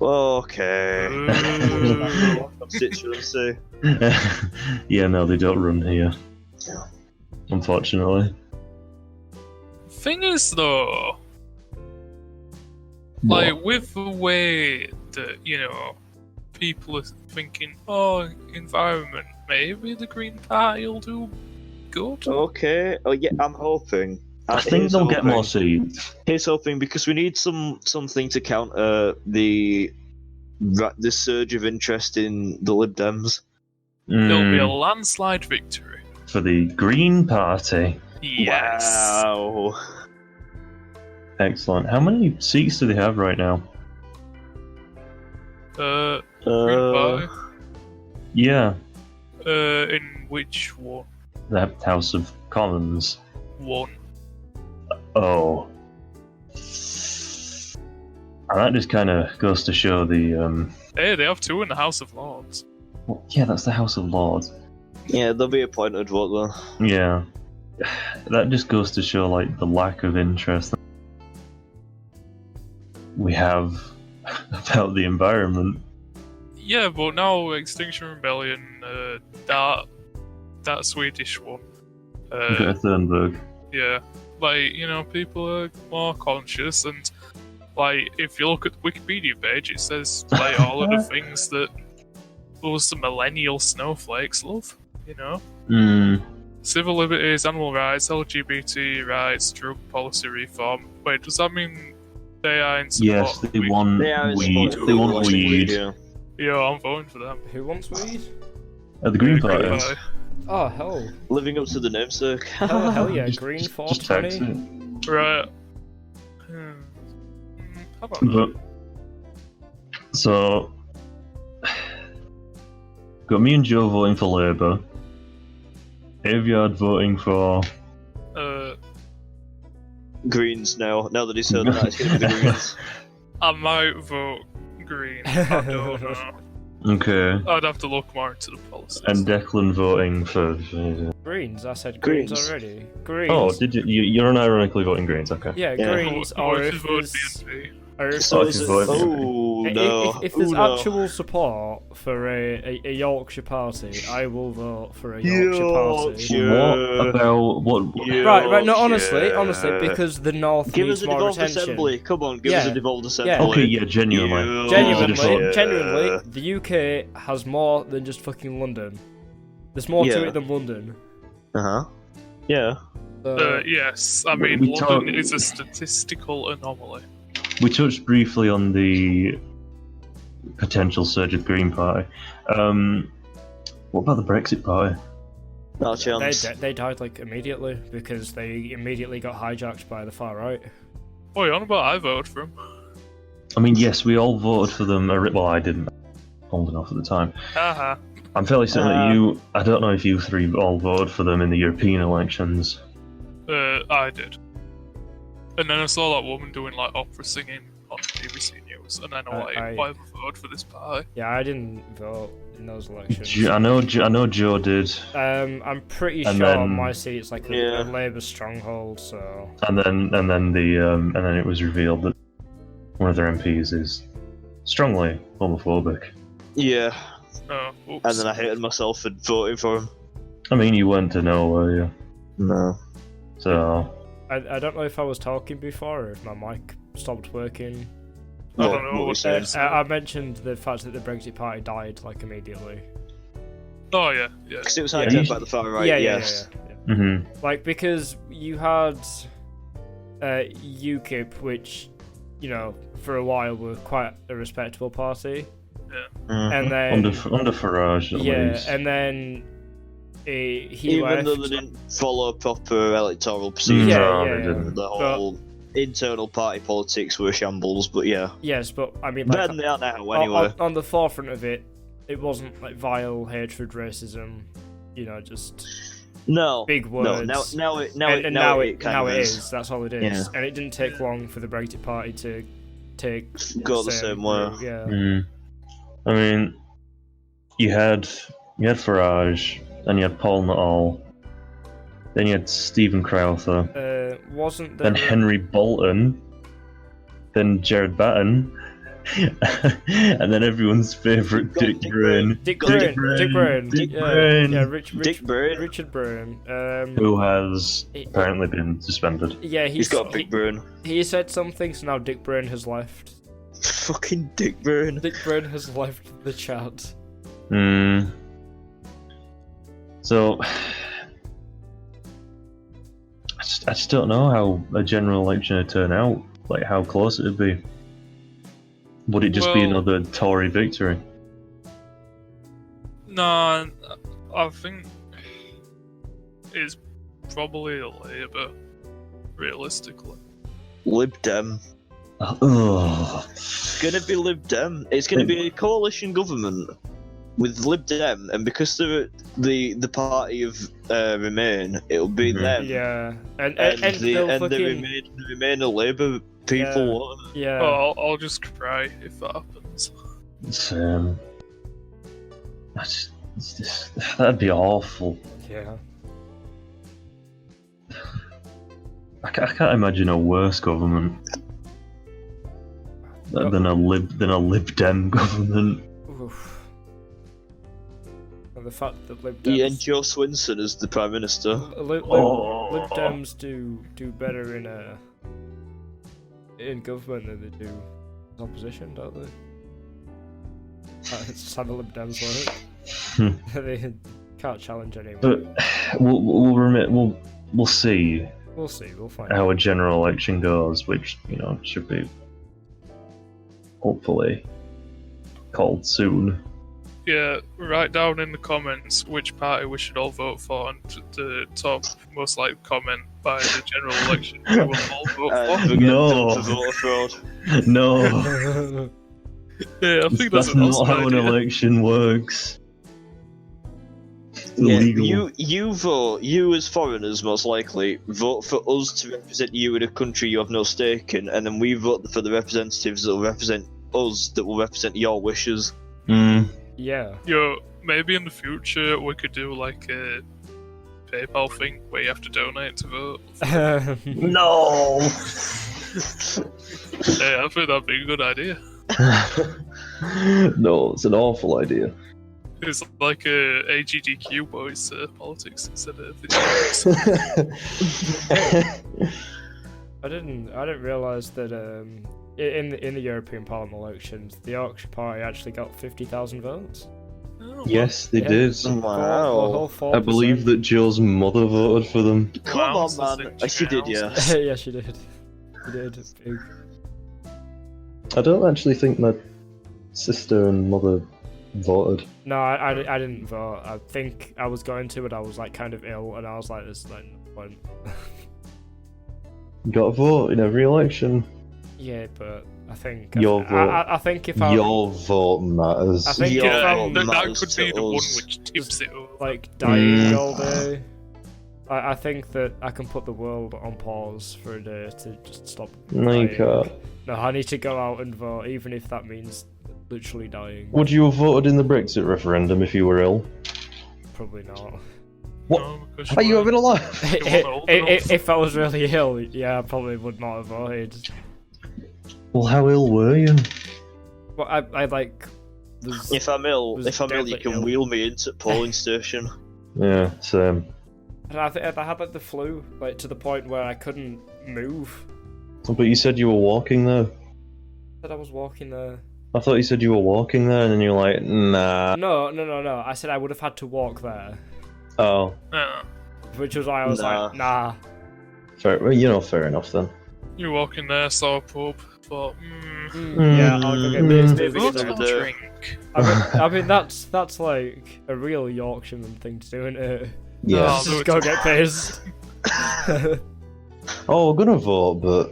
Okay.
Ooh.
Constituency.
Yeah, no, they don't run here.
Yeah.
Unfortunately.
Thing is, though, like with the way that people are thinking, oh, environment, maybe the Green Party will do good.
Okay. Oh yeah, I'm hoping.
I think
Here's
they'll get
hoping.
more seats.
Here's hoping because we need something to counter the surge of interest in the Lib Dems.
There'll be a landslide victory.
For the Green Party.
Yes.
Wow.
Excellent. How many seats do they have right now?
Green Party.
Yeah,
In which one?
the House of Commons.
One.
Oh. And that just kind of goes to show the.
Hey, they have two in the House of Lords.
Well, yeah, that's the House of Lords.
Yeah, they'll be appointed, won't they?
Yeah. That just goes to show, like, the lack of interest we have about the environment.
Yeah, but now Extinction Rebellion, that Swedish one.
Greta Thunberg.
Yeah, like, people are more conscious, and like, if you look at the Wikipedia page, it says like all of the things that those millennial snowflakes love. Civil liberties, animal rights, LGBT rights, drug policy reform. Wait, does that mean they are in support?
Yes,
of
they
weed?
want
They are in
weed.
support
They
of
want weed.
yeah.
Yeah, I'm voting for them.
Who wants weed?
At the Green
Green
Party.
Party.
Oh hell!
Living up to the namesake.
Hell yeah!
Just-
Green
Just tax
420.
it.
Right. How about that?
But, so, got me and Joe voting for Labour. Aveyard voting for.
Greens now. Now that he's heard that, it's going to be the Greens.
I might vote Green. I don't know.
Okay.
I'd have to look more into the policies.
And Declan voting for.
Greens. I said Greens already. Greens.
Oh, did you? You're unironically voting Greens, okay.
Yeah, Greens.
Or
Or
if
if
you vote
there's,
BNP.
or if
So
there's,
is it,
voting.
no.
if there's
no.
actual support for a Yorkshire party, I will vote for a Yorkshire party.
Yorkshire.
What about what?
Right. No, honestly,
Yorkshire.
because the North
Give
needs
us a
more
devolved
attention.
assembly. Come on, give us a devolved assembly.
Yeah.
Okay, yeah, genuinely.
Genuinely, the UK has more than just fucking London. There's more to
Yeah.
it than London.
Uh-huh. Yeah.
Yes, I mean,
we
London
talk-
is a statistical anomaly.
We touched briefly on the potential surge of Green Party. What about the Brexit Party?
Not a chance.
They died like immediately because they immediately got hijacked by the far right.
Oh, you're on about I voted for him.
I mean, yes, we all voted for them. Well, I didn't. Old enough at the time.
Haha.
I'm fairly certain that you. I don't know if you three all voted for them in the European elections.
I did. And then I saw that woman doing like opera singing on BBC News, and then I'm like, why have I voted for this party?
Yeah, I didn't vote in those elections.
I know Joe did.
I'm pretty
And
sure
then-
my seat's like a Labour stronghold, so
And then it was revealed that one of their MPs is strongly homophobic.
Yeah.
Oh, oops.
And then I hated myself for voting for him.
I mean, you weren't to know, were you?
No.
So
I don't know if I was talking before or if my mic stopped working.
I don't know
what
what
we
it
said.
is.
I mentioned the fact that the Brexit party died like immediately.
Oh yeah.
Because it was
Yeah.
hijacked by the far right, yes.
Yeah.
mhm.
Like, because you had UKIP, which, you know, for a while were quite a respectable party,
Mhm.
and then
under Farage at least.
and then he
Even
left.
though they didn't follow proper electoral procedure,
Yeah,
they didn't.
the whole internal party politics were shambles, but yeah.
Yes, but I mean, like,
Better than they are now, anyway.
on the forefront of it, it wasn't like vile hatred, racism, you know, just
No.
big
No,
words.
now it kind
now
of
it is. That's all it is.
Yeah.
And it didn't take long for the Brexit party to take
Go the same way.
route, Yeah.
Mm. I mean, you had Farage, then you had Paul Nuttall, then you had Stephen Crowther,
Wasn't there?
then Henry Bolton, then Jared Batten, and then everyone's favourite Dick Brain.
Dick
Dick
Brain.
Dick
Yeah,
Brain.
Yeah,
Dick Brain.
Richard Brain.
Who has apparently been suspended.
Yeah,
He's got a big brain.
He said something, so now Dick Brain has left.
Fucking Dick Brain.
Dick Brain has left the chat.
Hmm. So, I just don't know how a general election would turn out. Like, how close it would be. Would it just be
Well-
another Tory victory?
Nah, I think it's probably a Labour, realistically.
Lib Dem.
Ugh.
It's gonna be Lib Dem. It's gonna be a coalition government with Lib Dem, and because they're the party of Remain, it'll be
Mhm.
them.
Yeah, and
And
they'll
the
fucking
Remain are Labour people.
Yeah.
won't they?
yeah.
Oh, I'll just cry if that happens.
It's, that'd be awful.
Yeah.
I can't imagine a worse government than a Lib Dem government.
Oof. And the fact that Lib
Yeah, and
Dems,
Joe Swinson as the Prime Minister.
Lib
Oh.
Dems do better in government than they do in opposition, don't they? That's just how the Lib Dems work. They can't challenge anyone.
But we'll see
We'll see. We'll find
how
out.
a general election goes, which should be hopefully called soon.
Yeah, write down in the comments which party we should all vote for, and the top most likely comment by the general election we will all vote for.
Forget
No.
them for voter fraud.
No,
Yeah, I think that's
that's
an
not
awesome
how an
idea.
election works. illegal.
You as foreigners most likely vote for us to represent you in a country you have no stake in, and then we vote for the representatives that will represent us, that will represent your wishes.
Yeah.
Yo, maybe in the future we could do like a PayPal thing where you have to donate to vote.
No.
Hey, I think that'd be a good idea.
No, it's an awful idea.
It's like a AGDQ, but it's politics instead of video
I didn't realise that in the European Parliament elections, the Yorkshire Party actually got 50,000 votes.
Oh,
Yes, they
Yeah.
did.
Wow.
I believe that Joe's mother voted for them.
Come
Wow,
on,
so
man.
think
She did,
chicken
yeah.
Yeah, she did. She did. Big.
I don't actually think my sister and mother voted.
No, I didn't vote. I think I was going to, but I was like kind of ill, and I was like, "There's like no point."
You got to vote in every election.
Yeah, but I think
Your vote.
I think if I
Your vote matters.
I think
Your
if I'm
vote
that
matters
could be
to
the one
us.
which tips it over.
like dying all day, I think that I can put the world on pause for a day to just stop.
No, you
dying.
can't.
No, I need to go out and vote, even if that means literally dying.
Would you have voted in the Brexit referendum if you were ill?
Probably not.
What?
No, because
Are you
weren't-
even alive?
weren't old enough.
If I was really ill, yeah, I probably would not have voted.
Well, how ill were you?
But I like. there's-
If I'm ill,
Was
you
deadly
can
ill.
wheel me into the polling station.
Yeah, same.
And I had like the flu, like to the point where I couldn't move.
But you said you were walking there.
Said I was walking there.
I thought you said you were walking there, and then you're like, nah.
No. I said I would have had to walk there,
Oh,
Yeah.
which was why I was like, nah.
fair. Well, fair enough then.
You walk in there, saw a pub, thought,
Yeah, I'll go get beers.
Maybe
what
another
a
day.
drink.
I mean that's like a real Yorkshireman thing to do, isn't it?
Yeah.
Oh,
Just go get pissed.
Oh, we're gonna vote, but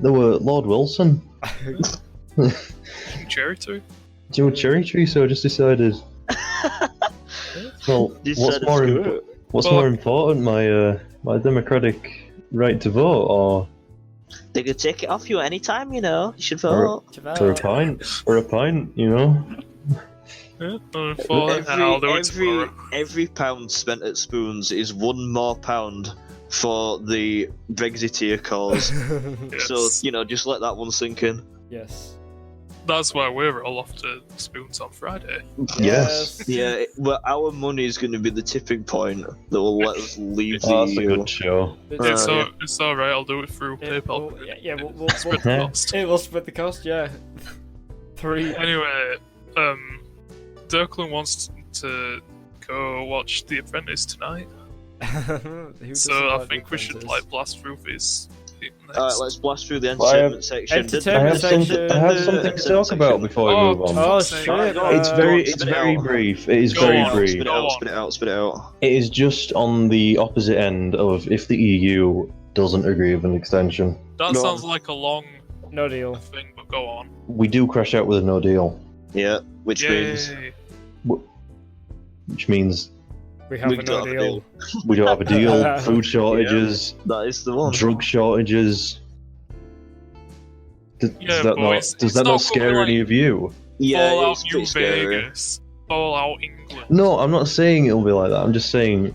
there were Lord Wilson.
Cherry tree?
Do you know Cherry Tree? So I just decided. Well,
You
what's
said
more
it's
imp-
good.
what's
Well-
more important, my democratic right to vote, or
They could take it off you anytime, you should
Or-
vote.
for a pint,
Yeah. I'll do it tomorrow.
Every pound spent at Spoons is one more pound for the Brexiteer cause.
Yes.
So, just let that one sink in.
Yes.
That's why we're all off to Spoons on Friday.
Yes.
Yeah, well, our money is going to be the tipping point that will let us leave the
Oh, that's a
EU.
good show.
It's,
yeah.
it's alright, I'll do it through PayPal.
We'll
Spread the cost.
it will split the cost. Yeah. 3.
Anyway, Dirkland wants to go watch The Apprentice tonight,
Who
so
doesn't
I
like
think
The
we should
Apprentice?
blast through this.
Alright, let's blast through the
Well, I have-
entertainment section.
Entertainment
I have something to talk about before we move on.
Oh
Fuck's sake.
shit!
It's
Go
very,
on,
it's
spit it
very
out.
brief. It is
Go
very
on,
brief.
Spit it
Go
out,
on.
spit it out, spit it out.
It is just on the opposite end of if the EU doesn't agree with an extension,
That
Go
sounds
on.
like a long
No deal.
thing, but go on.
we do crash out with a no deal,
Yeah, which means
Yay.
which means
We have
We
a
don't
no
have a
deal.
deal.
we don't have a deal. Food shortages,
that is the one.
drug shortages. Does
Yeah,
that
boys,
not does
it's
that
not
not scare
gonna be
any of you?
Yeah,
Fallout
it's
New
pretty scary.
Vegas. Fallout England.
No, I'm not saying it'll be like that. I'm just saying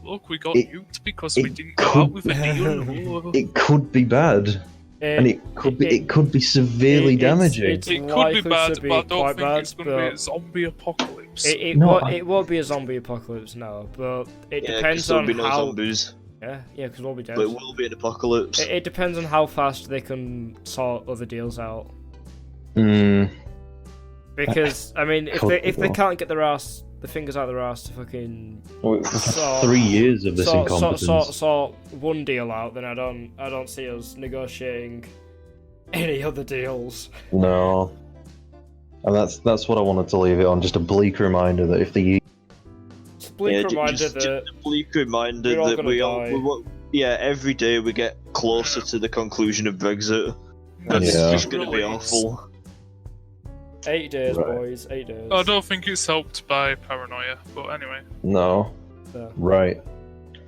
Look, we got
It-
nuked because we
it
didn't go
could-
out with a deal.
it could be bad, and it could be severely damaging.
It's
It could be
likely
bad,
to be
but I don't
quite
think
bad,
it's going to be
but
a zombie apocalypse.
No,
it won't be a zombie apocalypse, no. But it
Yeah, 'cause
depends
there'll
on
be no
how.
zombies,
Yeah, because we'll be dead.
but it will be an apocalypse.
It depends on how fast they can sort other deals out.
Mm,
Because I mean, if
Could
they
be
if they
well.
can't get the fingers out their ass to fucking So-
3 years of this incompetence.
sort one deal out, then I don't see us negotiating any other deals.
No, and that's what I wanted to leave it on. Just a bleak reminder that if the EU
Just a bleak reminder
just
that
a bleak reminder
we're all
that
gonna
we all,
die.
every day we get closer to the conclusion of Brexit.
That's
Yeah.
It's going to be
really-
awful.
8 days,
Right.
boys. 8 days.
I don't think it's helped by paranoia, but anyway.
No.
So,
Right.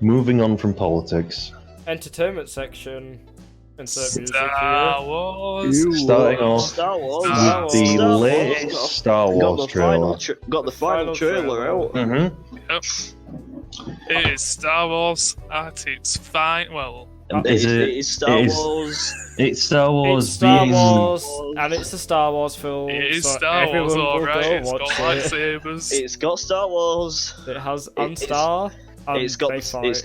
Moving on from politics.
entertainment section. Insert music
Star
here.
Wars.
Starting off
Star Wars.
Star
with the
Wars.
latest Star
Got
Wars
the
trailer.
got the final trailer out.
Mm-hmm.
Yep. It is Star Wars at its fine. Well,
Is it?
It's Star
it is-
Wars.
It's Star Wars.
It's Star
being-
Wars, and it's a Star Wars film.
it is
so
Star Wars,
everyone will
alright.
go
It's got
watch it.
lightsabers.
It's got Star Wars.
It has
it's-
Unstar. and
It's got
they
the,
fight.
it's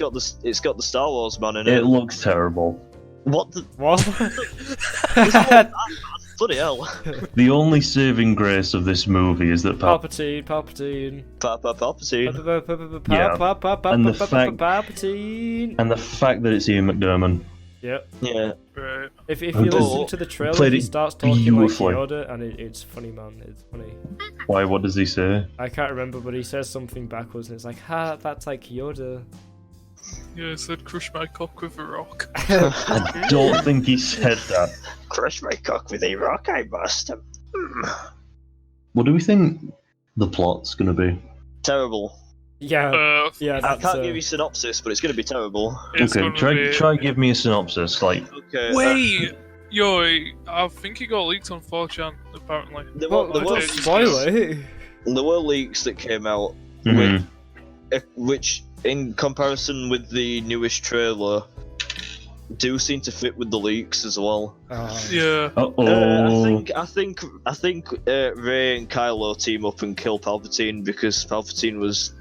got the Star Wars man in it.
It looks terrible.
What the
What?
bloody hell?
The only saving grace of this movie is that
Palpatine.
Palpatine.
Yeah. And the fact-
Palpatine.
and the fact that it's Ian McDiarmid.
Yep.
Yeah.
Right.
If you
But
listen to the trailer,
played
he
it
starts talking
beautifully.
like Yoda, and it's funny, man. It's funny.
Why? What does he say?
I can't remember, but he says something backwards, and it's like, ha, that's like Yoda.
Yeah, it said crush my cock with a rock.
I don't think he said that.
Crush my cock with a rock, I must.
What do we think the plot's gonna be?
Terrible.
Yeah, yeah.
I
That's,
can't give you synopsis, but it's going to be terrible.
It's
Okay,
gonna be...
try give me a synopsis. Like,
Okay.
Wait! Yo, I think it got leaked on 4chan, apparently.
There
Well,
were,
don't
it's-
spoil it.
there were leaks that came out,
mhm.
which, in comparison with the newest trailer, do seem to fit with the leaks as well.
Yeah.
Uh-oh.
I think Rey and Kylo team up and kill Palpatine because Palpatine was,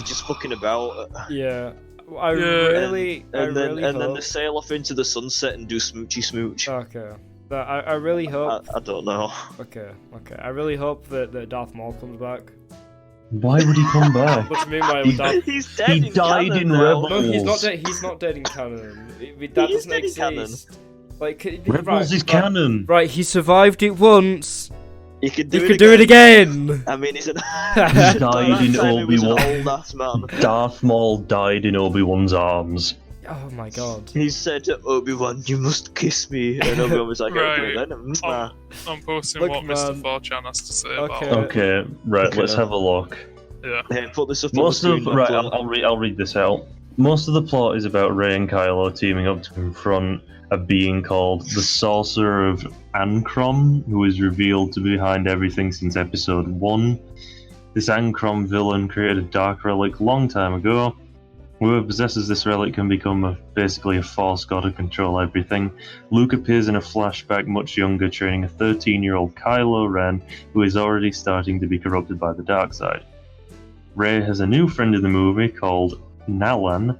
just fucking about.
Yeah. I
Yeah.
really
And then
hope...
they sail off into the sunset and do smoochy smooch.
Okay. But I really hope...
I don't know.
Okay. I really hope that Darth Maul comes back.
Why would he come back?
What do you mean by
He-
Darth...
He's dead
He
in
died
canon
in
now.
Rebels.
No, he's not dead in canon. That
He is
doesn't
dead in canon.
exist. Like,
Rebels is canon.
Right, he survived it once.
You could
You
do
could
it
do it
again.
again.
I mean, he's an.
He died in Obi-Wan.
Old ass man.
Darth Maul died in Obi-Wan's arms.
Oh my god.
He said to Obi-Wan, "You must kiss me," and Obi-Wan was like, "Okay,
Right.
then." Mwah.
I'm posting
Look,
what
man.
Mr. 4chan has to say about
Okay.
it.
Okay, right.
Okay.
Let's have a look.
Yeah.
Hey, put this up
Most
on the
of
screen.
right,
Buckler.
I'll read this out. Most of the plot is about Rey and Kylo teaming up to confront a being called the Sorcerer of Ankrom, who is revealed to be behind everything since Episode 1. This Ankrom villain created a dark relic long time ago. Whoever possesses this relic can become basically a force god to control everything. Luke appears in a flashback much younger, training a 13-year-old Kylo Ren, who is already starting to be corrupted by the dark side. Rey has a new friend in the movie called Nalan,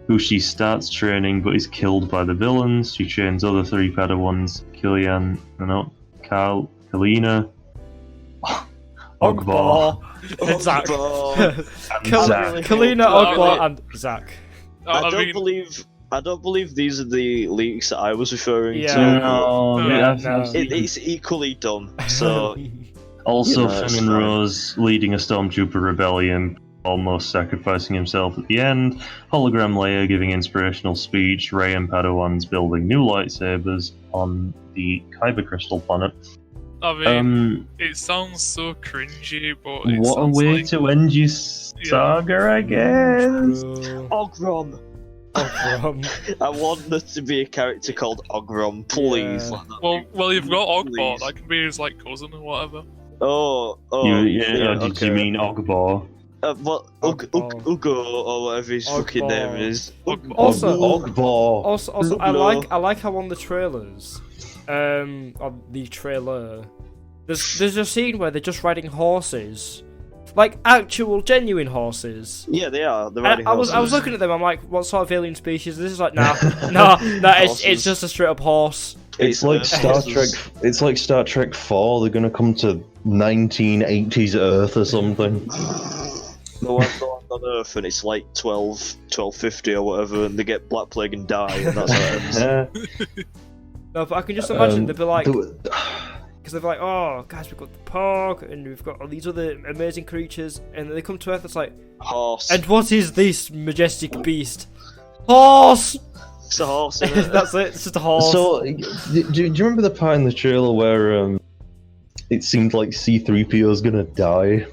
who she starts training but is killed by the villains. She trains other 3 Padawans, Kalina, Ogbar,
And Zach.
and Zack.
Kalina, Ogbar, and Zach.
I
I mean,
don't believe these are the leaks that I was referring
Yeah.
to.
No,
Yeah,
no.
It's equally dumb. So
Also,
it's
Finn and
fine.
Rose leading a Stormtrooper rebellion, almost sacrificing himself at the end. Hologram Leia giving inspirational speech. Rey and Padawans building new lightsabers on the Kyber Crystal planet.
I mean,
Um,
it sounds so cringy, but it
what a
sounds
way
like...
to end your saga, I guess.
True.
Ogrom.
Ogrom.
I want there to be a character called Ogrom, please.
Yeah.
Like that.
Well, you've got Ogbot.
Please.
That can be his cousin or whatever.
Oh,
Did you mean Ogbar?
What?
Ogbar.
Ugo or whatever his fucking
Ogbar.
name is.
Ogbar.
Also-
Ogbar.
Also, I
Look,
like how on the trailers, on the trailer, there's a scene where they're just riding horses, like actual genuine horses.
Yeah, they are. They're
And
riding
I was
horses.
looking at them. I'm like, what sort of alien species? This is like, nah. It's
Horses.
just a straight up horse.
It's like Star
horses.
Trek. It's like Star Trek 4. They're gonna come to 1980s Earth or something.
They land on Earth and it's like 1250 or whatever, and they get Black Plague and die, and that's how it ends.
No, but I can just imagine they'd be like,
the-
because they're like, oh, guys, we've got the Pog, and we've got all these other amazing creatures, and then they come to Earth. It's like,
Horse.
and what is this majestic beast? Horse.
It's a horse, isn't it?
That's it. It's just a horse.
So, do you remember the part in the trailer where it seemed like C-3PO was gonna die.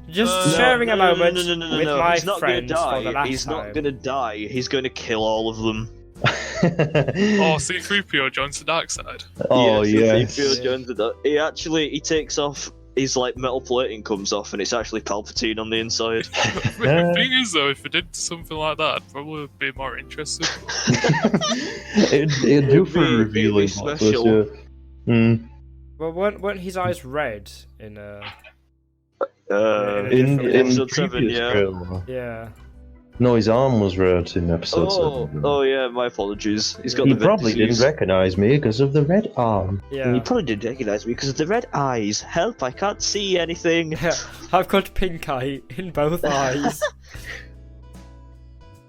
Just sharing a moment with my
He's not gonna
friends for the
die.
last
He's
time.
not gonna die. He's gonna kill all of them.
Oh, C-3PO joins the dark side.
Oh yes.
C-3PO joins the he takes off. His like metal plating comes off, and it's actually Palpatine on the inside.
The thing is, though, if it did something like that, I'd probably be more interested.
It'd do for
It'd be
revealing
special.
Well, weren't his eyes red in
In
episode 7,
previous
yeah.
trailer.
yeah.
No, his arm was red in episode 7.
Oh yeah, my apologies. He's got
He
the red
probably didn't
disease.
recognize me because of the red arm.
Yeah.
He probably didn't recognize me because of the red eyes. Help! I can't see anything.
Yeah, I've got pink eye in both eyes.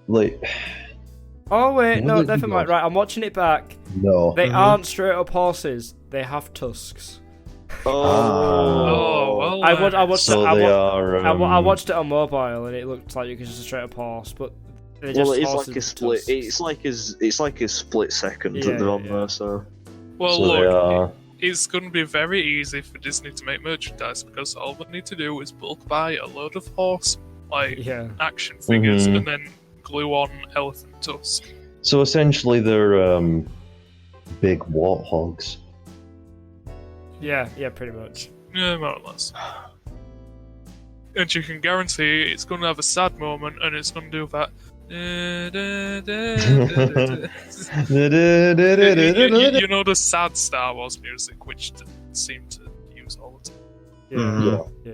Like,
Oh wait, no,
What did
never
you
mind.
got?
Right, I'm watching it back.
no.
They aren't straight up horses. They have tusks.
Oh, well.
I watched
So
it.
they are.
I watched it on mobile and it looked like it was just a straight up horse, but they're just
Well, it's
horses
like a
with
split.
tusks.
It's like a split second
Yeah,
that they're on
yeah.
there. So
Well,
So they
look,
are.
it's going to be very easy for Disney to make merchandise because all they need to do is bulk buy a load of horse, like,
Yeah.
action figures
Mhm.
and then glue on elephant tusk.
So essentially, they're big warthogs.
Yeah, pretty much.
Yeah, more or less. And you can guarantee it's going to have a sad moment and it's going to do that. You know the sad Star Wars music, which didn't seem to use all the time.
Yeah.
Mhm.
Yeah.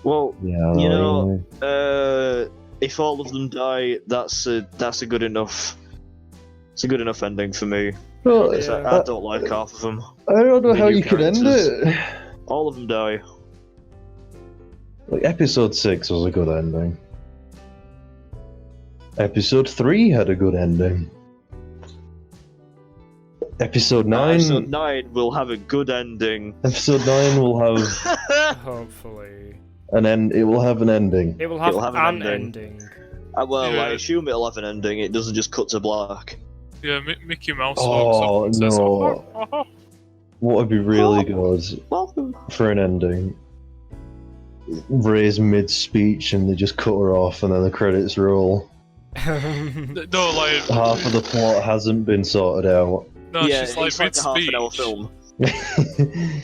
well,
Yeah.
You know, if all of them die, that's a good enough. It's a good enough ending for me.
Well,
Because
Yeah.
I don't like half of them.
I don't know
the
how
new
you could end
characters.
it.
All of them die.
Like, episode 6 was a good ending. Episode 3 had a good ending. Episode 9.
Episode 9 will have a good ending.
Episode 9 will have
Hopefully,
an end. It will have an ending.
it will have,
It'll have
an
an
ending.
Well,
Yeah.
I assume it'll have an ending. It doesn't just cut to black.
Yeah, Mickey Mouse
Oh,
walks up and says,
no.
"Oh,
What would be really good
Welcome.
for an ending? Ray's mid-speech and they just cut her off and then the credits roll.
No, like,
Half of the plot hasn't been sorted out.
no,
Yeah,
she's like
it's like a half an hour
mid-speech.
film.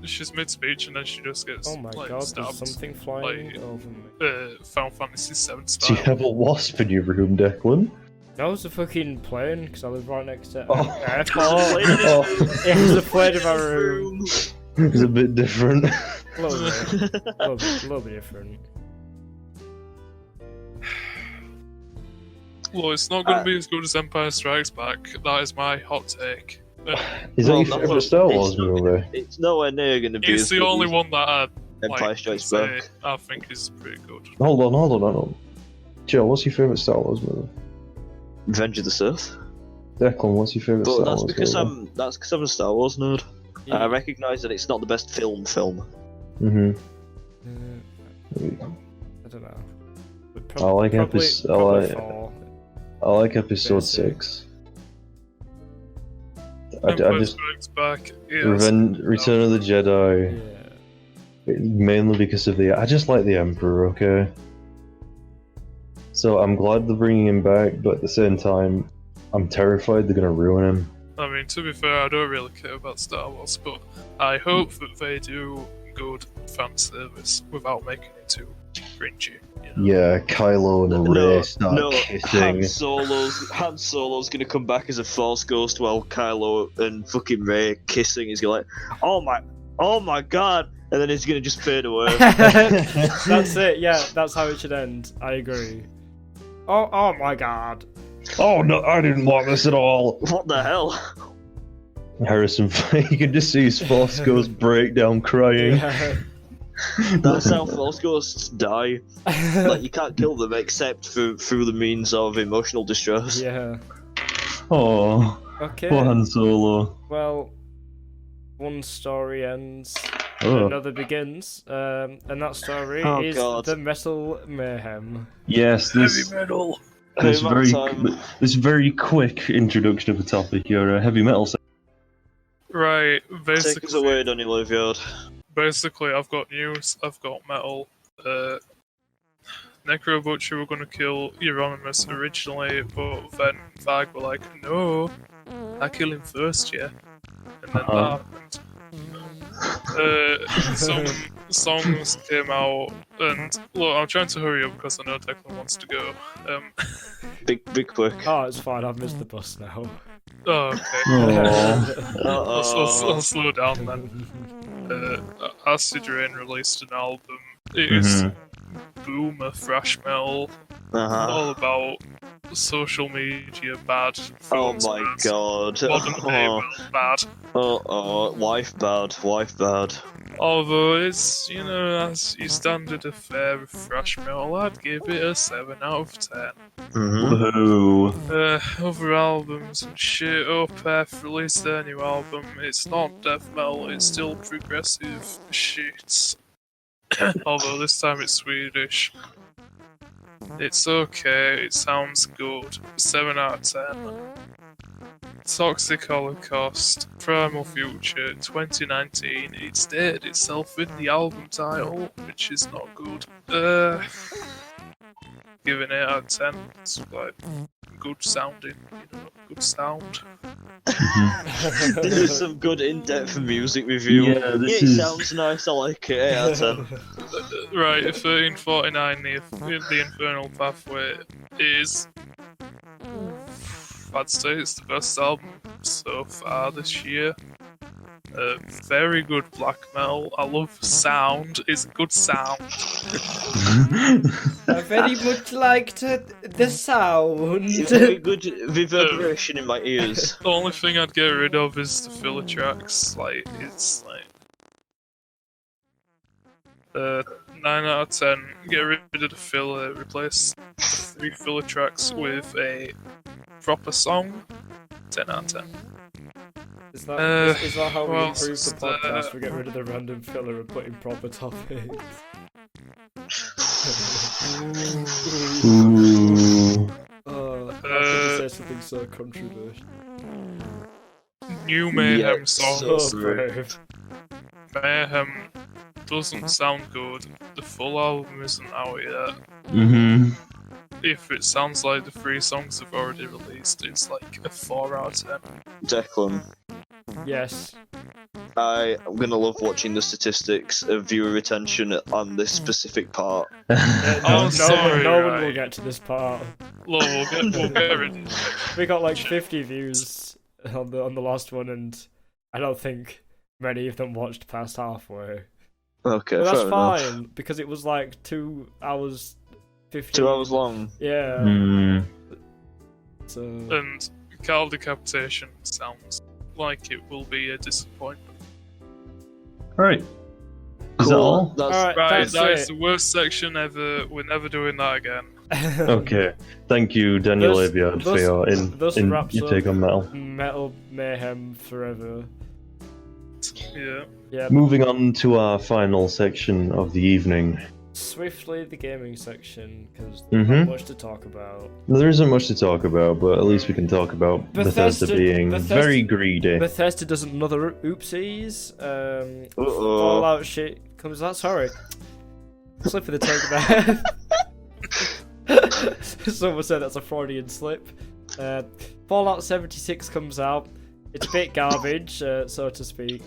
She's mid-speech and then she just gets
Oh my
like,
god,
stabbed.
there's something flying
like-
over me.
Final Fantasy VII
Do you
style.
have a wasp in your room, Declan?
No, it's a fucking plane, because I live right next to an
Oh.
airport.
Oh,
It was a plane in my room.
it's a bit different.
A little bit different.
Well, it's not going to be as good as Empire Strikes Back. That is my hot take.
Is that
Well,
your
no,
favourite Star Wars
it's not-
movie?
It's nowhere near going to be
It's
as
the
good
only
as
one that I
Empire
like,
Strikes
say
Back.
I think is pretty good.
Hold on. Joe, what's your favourite Star Wars movie?
Revenge of the Sith.
Declan, what's your favourite
But
Star
that's
Wars
because
movie?
I'm a Star Wars nerd.
Yeah.
I recognise that it's not the best film.
Mm-hmm.
I don't know. But
I like
probably
episode
4.
Six. I
Empire
just
Strikes Back is
Return of the Jedi
Yeah.
mainly because of I just like the Emperor. Okay, so I'm glad they're bringing him back, but at the same time, I'm terrified they're gonna ruin him.
I mean, to be fair, I don't really care about Star Wars, but I hope that they do good fan service without making it too cringy. You know?
Yeah, Kylo and Rey start kissing.
Han Solo's gonna come back as a Force ghost while Kylo and fucking Rey kissing. He's gonna like, oh my god, and then he's gonna just fade away.
That's it, yeah, that's how it should end. I agree. Oh my god.
Oh no, I didn't want this at all.
What the hell?
Harrison, you can just see his Force Ghost break down crying.
Yeah.
That's how Force ghosts die. Like you can't kill them except through the means of emotional distress.
Yeah.
Oh,
Okay.
poor Han Solo.
Well, one story ends,
Oh.
another begins, and that story
Oh,
is
God.
the Metal Mayhem.
Yes, this
metal.
this
Heavy metal time.
very quick introduction of the topic. You're a heavy metal.
Right,
Take us away, Daniel Aveyard.
basically, I've got news, I've got metal. Necro Butcher were going to kill Euronymous originally, but then Varg were like, no, I kill him first, yeah. And then that happened. Some songs came out, and look, I'm trying to hurry up because I know Declan wants to go.
Big quick.
Oh, it's fine. I've missed the bus now.
Oh, okay. I'll slow down then. Acid Rain released an album. It is boomer thrash metal, all about social media bad.
Oh my god.
Modern day world bad.
Wife bad.
Although it's, as your standard affair of thrash metal, I'd give it a 7 out of 10. Other albums and shit, Opeth released their new album. It's not death metal, it's still progressive shit. Although this time it's Swedish. It's okay, it sounds good. 7 out of 10. Toxic Holocaust, Primal Future, 2019. It stated itself in the album title, which is not good. Giving 8 out of 10. It's like good sounding, good sound.
This is some good in-depth music review.
Yeah,
it sounds nice, I like it. 8 out of 10.
Right, 1349, the Infernal Pathway is... I'd say it's the best album so far this year. Very good black metal. I love sound. It's good sound.
I very much liked the sound.
It's very good reverberation in my ears.
The only thing I'd get rid of is the filler tracks. It's 9 out of 10. Get rid of the filler. Replace the 3 filler tracks with a proper song. 10 out of 10.
Is that how we improve the podcast? We get rid of the random filler and put in proper topics. I should say something so controversial.
New Mayhem songs.
So brave.
Mayhem doesn't sound good. The full album isn't out yet. If it sounds like the 3 songs have already released, it's like a 4 out of 10.
Declan.
Yes.
I'm gonna love watching the statistics of viewer retention on this specific part.
No
one will get to this part.
We'll get rid of it.
We got like 50 views on the last one, and I don't think many of them watched past halfway.
Okay,
but that's
fair
fine
enough.
because it was like 2 hours 15.
2 hours long.
Yeah. So.
And Cattle Decapitation sounds like it will be a disappointment.
Alright. Is that all?
Right, that is the worst section ever. We're never doing that again.
Okay. Thank you, Daniel Aveyard, for your take on metal.
Metal Mayhem forever.
Yeah.
Moving on to our final section of the evening.
Swiftly, the gaming section, because there's not much to talk about.
There isn't much to talk about, but at least we can talk about Bethesda being very greedy.
Bethesda does another oopsies. Fallout shit comes out. Sorry. Slip of the tongue there. Someone said that's a Freudian slip. Fallout 76 comes out. It's a bit garbage, so to speak.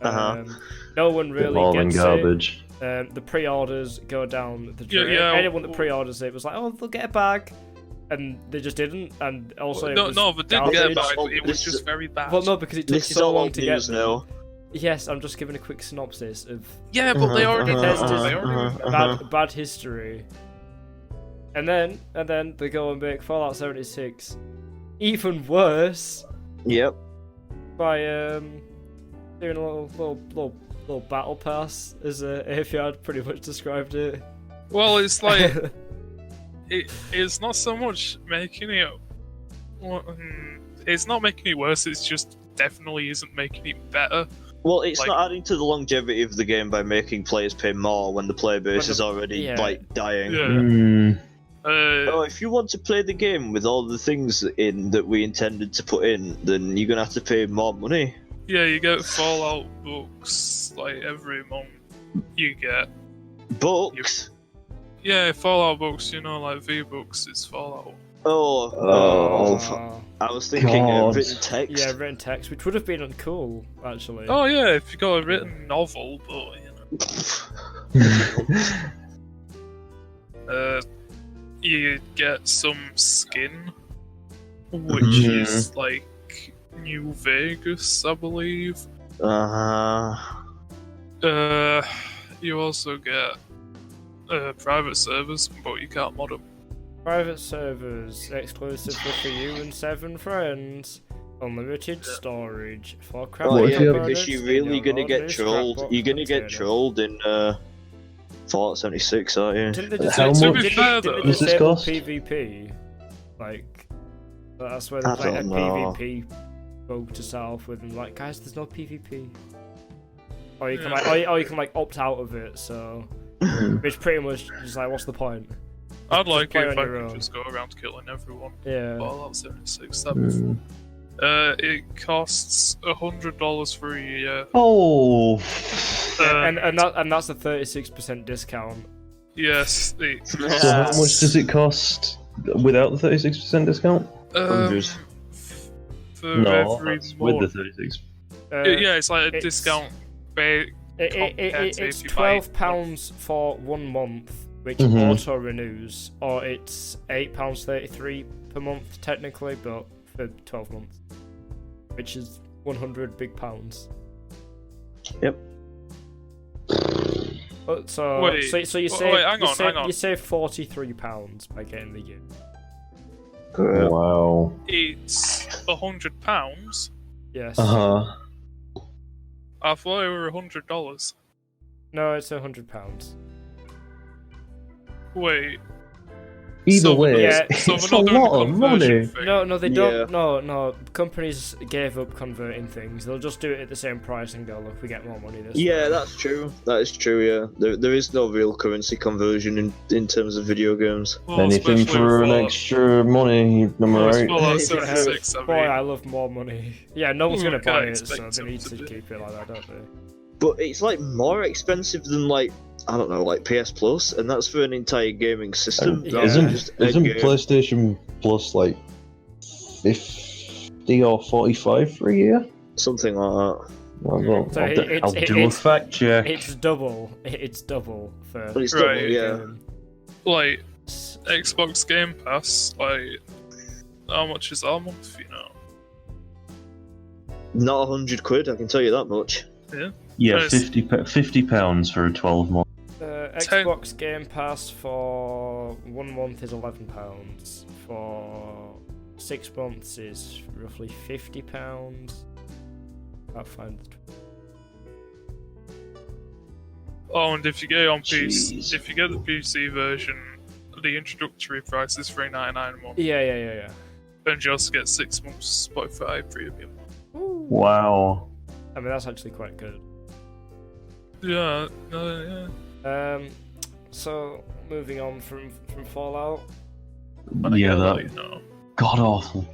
No one really gets
garbage.
The pre-orders go down the drain. Anyone that pre-orders it was like, oh, they'll get a bag, and they just didn't. And also,
they didn't get a bag. It was just very bad.
Well, no, because it took so long to get them.
Now.
Yes, I'm just giving a quick synopsis of.
Yeah, but they already tested.
Bad history. And then they go and make Fallout 76 even worse.
Yep.
By doing a little battle pass, as Aveyard pretty much described it.
Well, it's like it's not so much making it. It's not making it worse. It's just definitely isn't making it better.
Well, it's not adding to the longevity of the game by making players pay more when the player base is already dying.
Yeah.
If you want to play the game with all the things in that we intended to put in, then you're gonna have to pay more money.
Yeah, you get Fallout books like every month. You get
Books?
yeah Fallout books. You know, like V-books. It's Fallout.
Oh, I was thinking
God.
written text.
Yeah, written text, which would have been cool, actually.
Oh yeah, if you got a written novel, but you know, you get some skin, which is like New Vegas, I believe. You also get private servers, but you can't mod them.
Private servers, exclusively for you and 7 friends. Unlimited storage for crafting
Oh yeah,
components
because you're
in
really
your
gonna get
ordinary
trolled.
scrapbook
You're gonna get
container.
trolled in Fallout 76, aren't you?
Didn't they just
How
To
much
be fair,
didn't
though,
they
does this
disable
cost?
PvP? Like, that's where
I
there's like a
don't know.
PvP bug to start off with, and like, guys, there's no PvP. Or you can
Yeah.
or you can like opt out of it, so which pretty much is like, what's the point?
I'd like
play
it if
on
I
your
could
own.
just go around killing everyone.
Yeah.
Fallout 76. That'd be it costs $100 for a year.
Oh,
And that's a 36% discount.
Yes,
so how much does it cost without the 36% discount?
100.
For
No,
every
that's with the
month.
36.
Yeah, it's like a
it's-
discount.
It's
if you buy it.
£12 for 1 month, which
Mhm.
auto renews, or it's £8.33 per month technically, but for 12 months, which is 100 big pounds.
Yep.
So
Wait,
so you
wait,
save
hang on.
you save £43 by getting the game.
Great.
Wow.
It's £100.
Yes.
Uh-huh.
I thought it were $100.
No, it's £100.
Wait.
Either
So
way,
yeah,
So
it's
we're
a
not doing
lot
the
of
conversion
money.
thing.
No, they
Yeah.
don't. No. Companies gave up converting things. They'll just do it at the same price and go, look, we get more money this
Yeah,
way.
that's true. That is true. Yeah, there is no real currency conversion in terms of video games.
Well,
Anything
especially
for an
Fallout-
extra money, am I
well,
right?
Fallout
Yeah.
76, I
Boy,
mean.
I love more money. Yeah, no one's
Well,
gonna
I can't
buy it, so
expect
they
them
need
to
to
be.
keep it like that, don't they?
But it's like more expensive than like I don't know, like PS Plus, and that's for an entire gaming system.
Yeah.
rather than
Isn't
just a
isn't
game.
PlayStation Plus like 50 or 45 for a year?
Something like that?
Well,
So
I'll do a fact check.
It's double. It's double for.
But it's
Right.
double, yeah.
Like, Xbox Game Pass, like, how much is that a month, you know?
Not £100, I can tell you that much.
Yeah,
Nice.
£50 for a 12 month.
Xbox Game Pass for 1 month is £11. For 6 months is roughly £50. I'll find the
Oh, and if you get it on PC,
Jeez.
if you get the PC version, the introductory price is $3.99 a month.
Yeah.
And you also get 6 months Spotify Premium.
Wow.
I mean, that's actually quite good.
Yeah.
So moving on from Fallout.
Yeah,
Like,
that
you know.
god awful.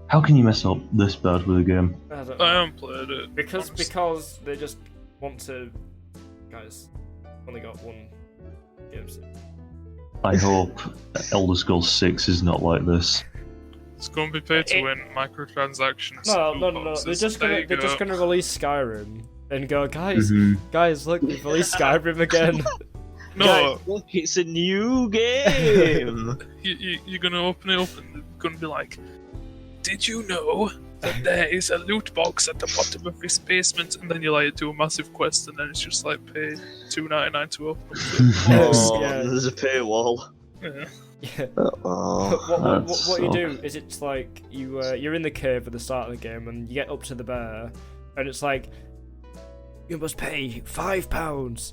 How can you mess up this bad with a game?
I don't
I
know.
haven't played it.
Because
honestly.
they just want to. Guys, only got one game.
I hope Elder Scrolls 6 is not like this.
It's going to be pay to win, microtransactions.
No.
loot
They're
boxes.
just
There
gonna
you
they're just
go.
gonna release Skyrim and go, guys,
Mhm.
guys, look, we've released Skyrim again.
No,
Guys, look, it's a new game.
you're going to open it up and they're going to be like, did you know that there is a loot box at the bottom of this basement? And then you like do a massive quest and then it's just like pay $2.99 to open up.
Oh,
Yeah.
there's a paywall.
Yeah.
Yeah.
Oh.
What you do is it's like you're in the cave at the start of the game and you get up to the bear and it's like you must pay £5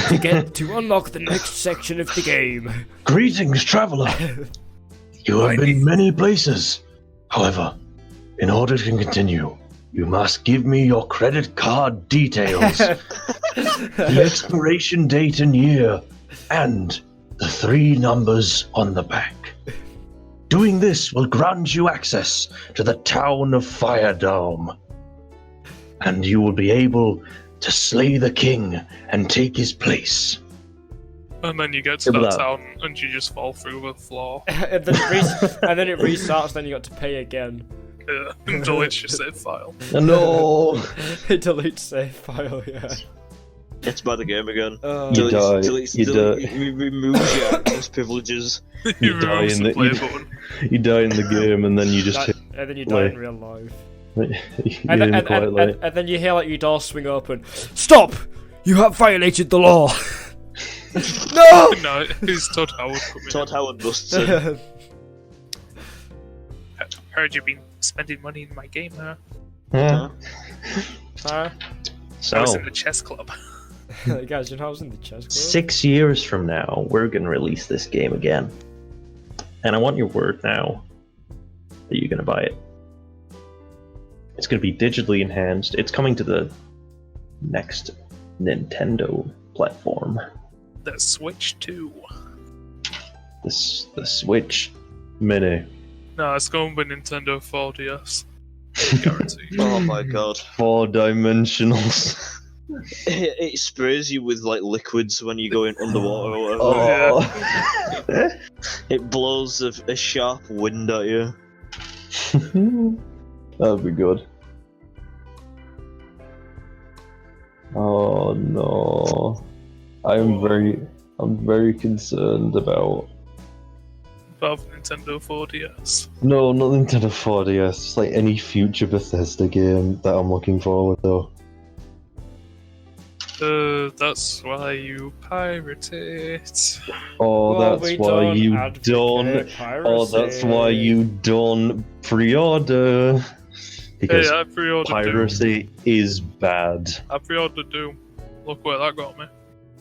to get to unlock the next section of the game.
Greetings, traveler! You have been many places. However, in order to continue, you must give me your credit card details, the expiration date and year, and the 3 numbers on the back. Doing this will grant you access to the town of Firedome. And you will be able to slay the king and take his place.
And then you get to that town and you just fall through the floor.
and then it restarts. Then you got to pay again.
Yeah, and deletes your save file.
No!
It deletes save file. Yeah.
It's by the game again.
You die.
You remove your access privileges.
You
die
remove
in
the
the-
play
you-
button.
You die in the game and then you just
And then you
play.
die in real life.
you
And then,
didn't quite like.
and then you hear like your door swing open. Stop! You have violated the law. No!
No, it's Todd Howard coming
Todd
in.
Howard busts in.
Heard you've been spending money in my game, huh?
Yeah.
Huh?
I was
So,
in the chess club.
Guys, you know I was in the chess club.
6 years from now, we're gonna release this game again. And I want your word now that you're gonna buy it. It's gonna be digitally enhanced. It's coming to the next Nintendo platform.
The Switch 2.
The Switch Mini.
No, it's going with Nintendo 4DS. Guaranteed.
Oh my god.
4-dimensionals.
It sprays you with like liquids when you go in underwater or whatever.
Oh.
It blows a sharp wind at you.
That'd be good. Oh no. I'm very concerned about.
Above Nintendo 4DS.
No, not Nintendo 4DS. It's like any future Bethesda game that I'm looking forward to.
That's why you pirate it.
Oh,
Well,
that's
we
why
don't
you
advocate
don't. Oh, that's why
piracy.
you don't pre-order. Because
Hey, I pre-ordered Doom.
piracy is bad.
I pre-ordered Doom. Look where that got me.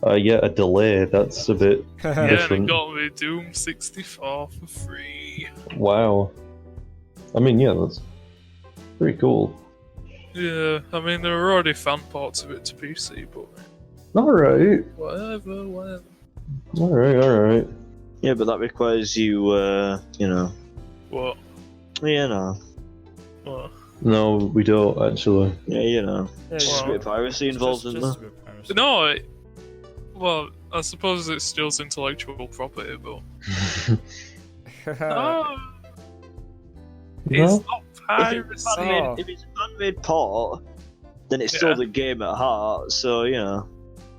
Yeah, a delay. That's a bit
Yeah, and it
different.
got me Doom 64 for free.
Wow. I mean, yeah, that's pretty cool.
Yeah, I mean, there were already fan ports of it to PC, but
Alright.
whatever.
Alright.
Yeah, but that requires you, you know.
What?
You know.
What?
No, we don't, actually.
Yeah, you know.
Yeah,
Just a bit of piracy involved in
just
that.
a bit of piracy.
No, well, I suppose it steals intellectual property, but... No! It's
No?
not piracy!
Oh.
If it's a fan-made port, then it's still
Yeah.
the game at heart, so, you know.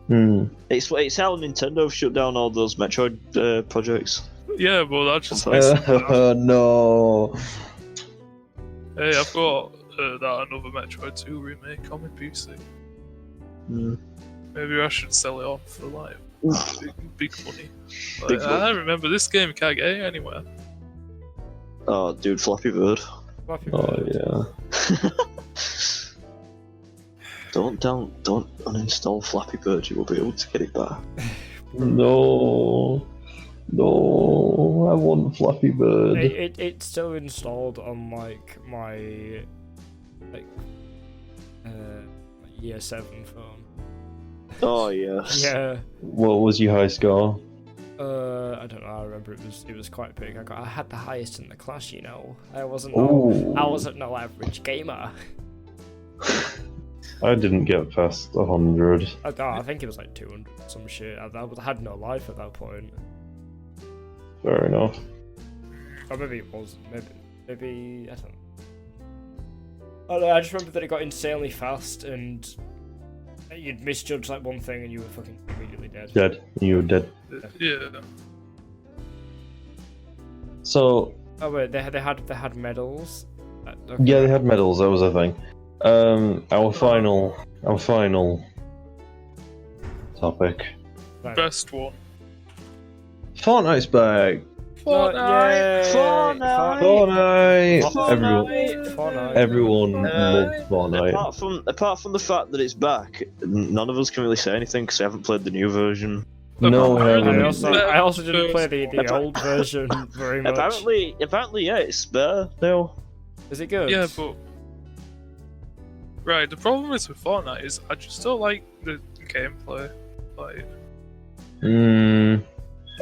Hmm.
It's how Nintendo shut down all those Metroid projects.
Yeah, well, that just makes it bad.
No.
Hey, I've got that another Metroid 2 remake on my PC.
Mm.
Maybe I should sell it on for like big money.
Big
Like, I remember this game can't get anywhere.
Oh, dude, Flappy Bird.
Flappy
Oh,
Bird.
yeah.
Don't uninstall Flappy Bird. You will be able to get it back.
No. No. I want Flappy Bird.
It's still installed on like my year 7 phone.
Oh yes.
Yeah.
What was your high score?
I don't know. I remember it was quite big. I had the highest in the class. You know, I wasn't
Ooh.
no average gamer.
I didn't get past 100.
I think it was like 200 some shit. I had no life at that point.
Fair enough.
Or maybe it was. Maybe I don't know. I just remember that it got insanely fast and you'd misjudge like one thing and you were fucking immediately dead.
Dead. You were dead.
Yeah.
Oh
So,
wait, they had medals. Okay.
yeah, they had medals, that was a thing. Our final topic.
Right.
Best one.
Fortnite's back!
Fortnite!
Fortnite!
Fortnite.
Everyone loves Fortnite.
Apart from the fact that it's back, none of us can really say anything because I haven't played the new version.
No, we
Apparently-
haven't.
I also didn't play the old version very much.
Apparently, yeah, it's spare now.
Is it good?
Yeah, but... Right, the problem is with Fortnite is I just don't like the gameplay. Like,
Mm,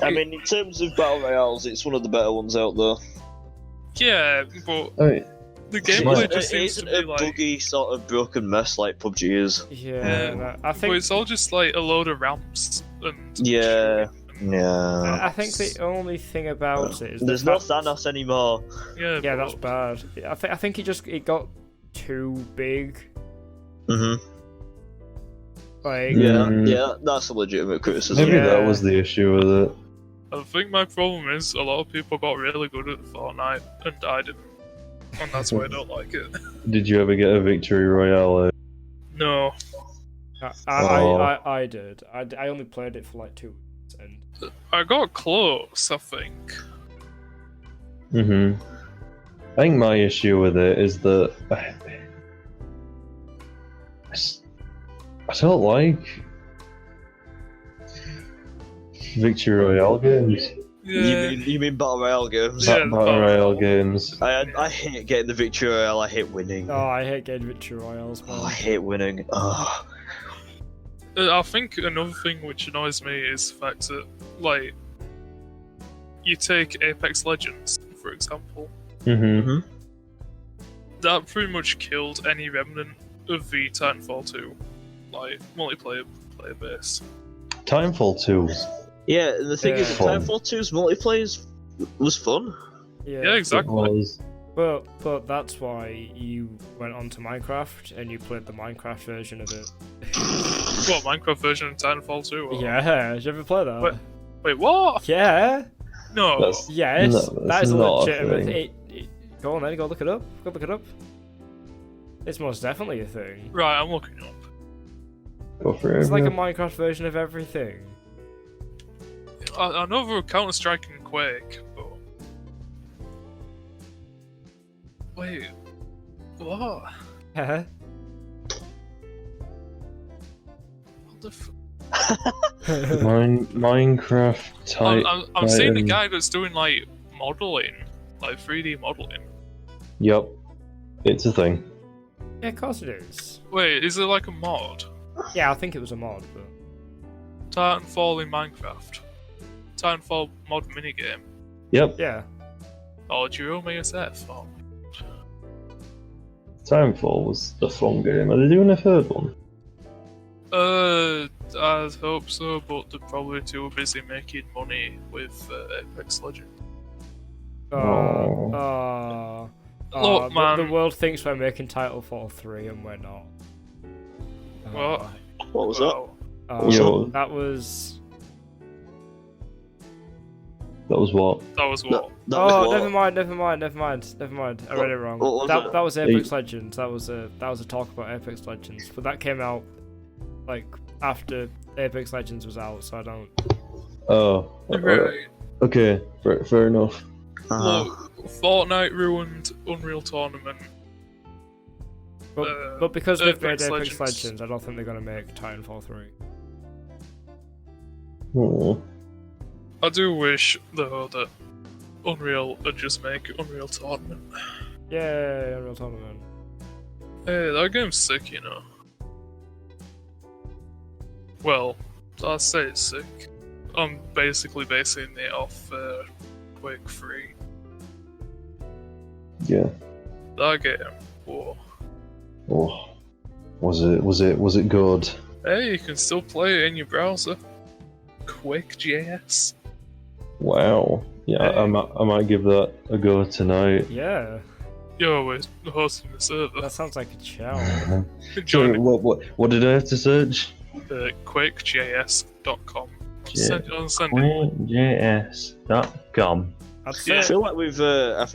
I mean, in terms of battle royales, it's one of the better ones out there.
Yeah, but
I mean,
the
It
gameplay just
isn't
seems to be
a
like.
buggy sort of broken mess like PUBG is.
Yeah, no, I
But
think
it's all just like a load of ramps and.
Yeah.
shooting.
Yeah.
I think the only thing about it is
There's
the
no
fact-
Thanos anymore.
Yeah,
Yeah,
but-
that's bad. I think it got too big.
Mhm.
Like
Yeah,
Mm.
yeah, that's a legitimate criticism.
maybe that
Yeah.
was the issue with it.
I think my problem is a lot of people got really good at Fortnite and I didn't. And that's why I don't like it.
Did you ever get a victory royale?
No.
I did. I only played it for like 2 weeks, and
I got close, I think.
Mm-hmm. I think my issue with it is that I don't like victory royale games.
Yeah.
You mean battle royale games?
Yeah.
Battle royale games.
I hate getting the victory royale. I hate winning.
oh, I hate getting victory royales. Man.
Oh, I hate winning. Oh.
I think another thing which annoys me is the fact that, like, you take Apex Legends, for example.
Mm-hmm.
That pretty much killed any remnant of the Titanfall 2, like, multiplayer player base.
Timefall 2.
Yeah, and the thing
Yeah.
is,
Fun.
Titanfall 2's multiplayer was fun.
Yeah, exactly.
Was
But that's why you went on to Minecraft and you played the Minecraft version of it.
What, Minecraft version of Titanfall 2? Or...
Yeah, did you ever play that?
Wait. Wait, what?
Yeah,
No.
That's-
yes,
No,
that
that's
is a
not a
legitimate.
thing.
Go on then, go look it up. Go look it up. It's most definitely a thing.
Right, I'm looking up.
go for it.
It's like a Minecraft version of everything.
I know there were Counter-Strike and Quake, but... Wait. What?
Yeah.
What the f...
Minecraft type.
I'm seeing a
Titan.
guy that's doing, like, modelling. Like, 3D modelling.
Yep, it's a thing.
Yeah, of course it is.
Wait, is it like a mod?
Yeah, I think it was a mod, but
Titanfall in Minecraft. Titanfall mod minigame.
Yep,
yeah.
Oh, do you owe me a set? Oh.
Timefall was a fun game. Are they doing a third one?
I hope so, but they're probably too busy making money with Apex Legends.
Oh.
Look, man.
The world thinks we're making Titanfall 3 and we're not.
What?
What was that?
Wow.
Yo.
That was.
That was what?
That was what?
That was
Oh,
what?
never mind. I read it wrong.
What was
that
it?
that was Apex Legends. That was a talk about Apex Legends, but that came out like after Apex Legends was out, so I don't.
Oh,
Right.
okay, fair enough.
Look, Fortnite ruined Unreal Tournament.
But because they've made
Apex
Apex
Legends.
Legends, I don't think they're gonna make Titanfall 3.
Oh.
I do wish, though, that Unreal would just make Unreal Tournament.
Yeah, Unreal Tournament.
Hey, that game's sick, you know. Well, I say it's sick. I'm basically basing it off Quake 3.
Yeah.
That game, whoa.
Oh. Was it good?
Hey, you can still play it in your browser. Quake.js.
Wow. Yeah,
Hey.
I might give that a go tonight.
Yeah,
Yo, we're hosting the server.
that sounds like a challenge.
Join
Sorry, what did I have to search?
quakejs.com.
Yeah.
I'll send it.
QuakeJS.com.
I'd
Yeah.
say
I feel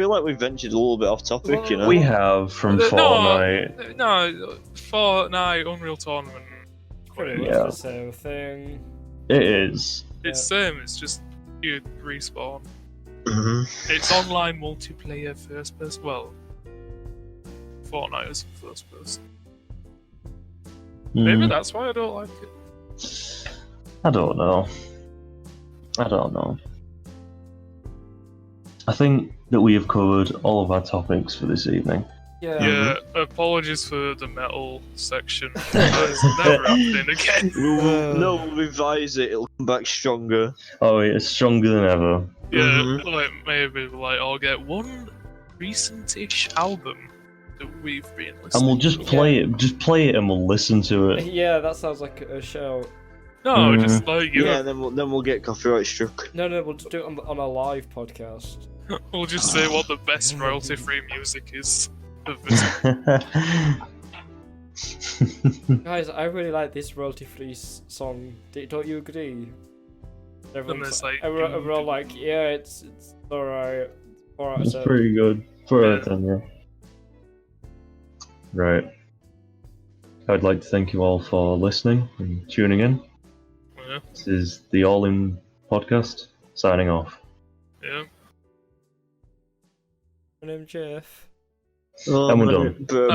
like we've ventured a little bit off topic, you know.
We have from
No,
Fortnite.
No, Fortnite, Unreal Tournament.
pretty
Quake.
much
Yeah.
the same thing.
It is.
It's same, it's just you respawn.
Mhm.
It's online multiplayer first person. Well, Fortnite is first person. Maybe
Mm,
that's why I don't like it.
I don't know. I think that we have covered all of our topics for this evening.
Yeah, apologies for the metal section. It's never happening again.
We'll revise it. It'll come back stronger.
Oh, it's stronger than ever.
Yeah,
Mhm.
like maybe like I'll get one recent-ish album that we've been listening.
And we'll just
to.
play it. Just play it, and we'll listen to it.
Yeah, that sounds like a show.
No, just like
Yeah, and then we'll get copyright struck.
No, we'll just do it on a live podcast.
we'll just say what the best royalty-free music is of the
Guys, I really like this royalty-free song. Don't you agree?
there's like-
everyone all like, yeah, it's alright. Alright,
It's
so
pretty good. 4 out of 10, yeah. Right. I'd like to thank you all for listening and tuning in.
Yeah.
This is the All In Podcast, signing off.
Yeah.
my name's Jeff.
Oh,
And we're done.
Bro,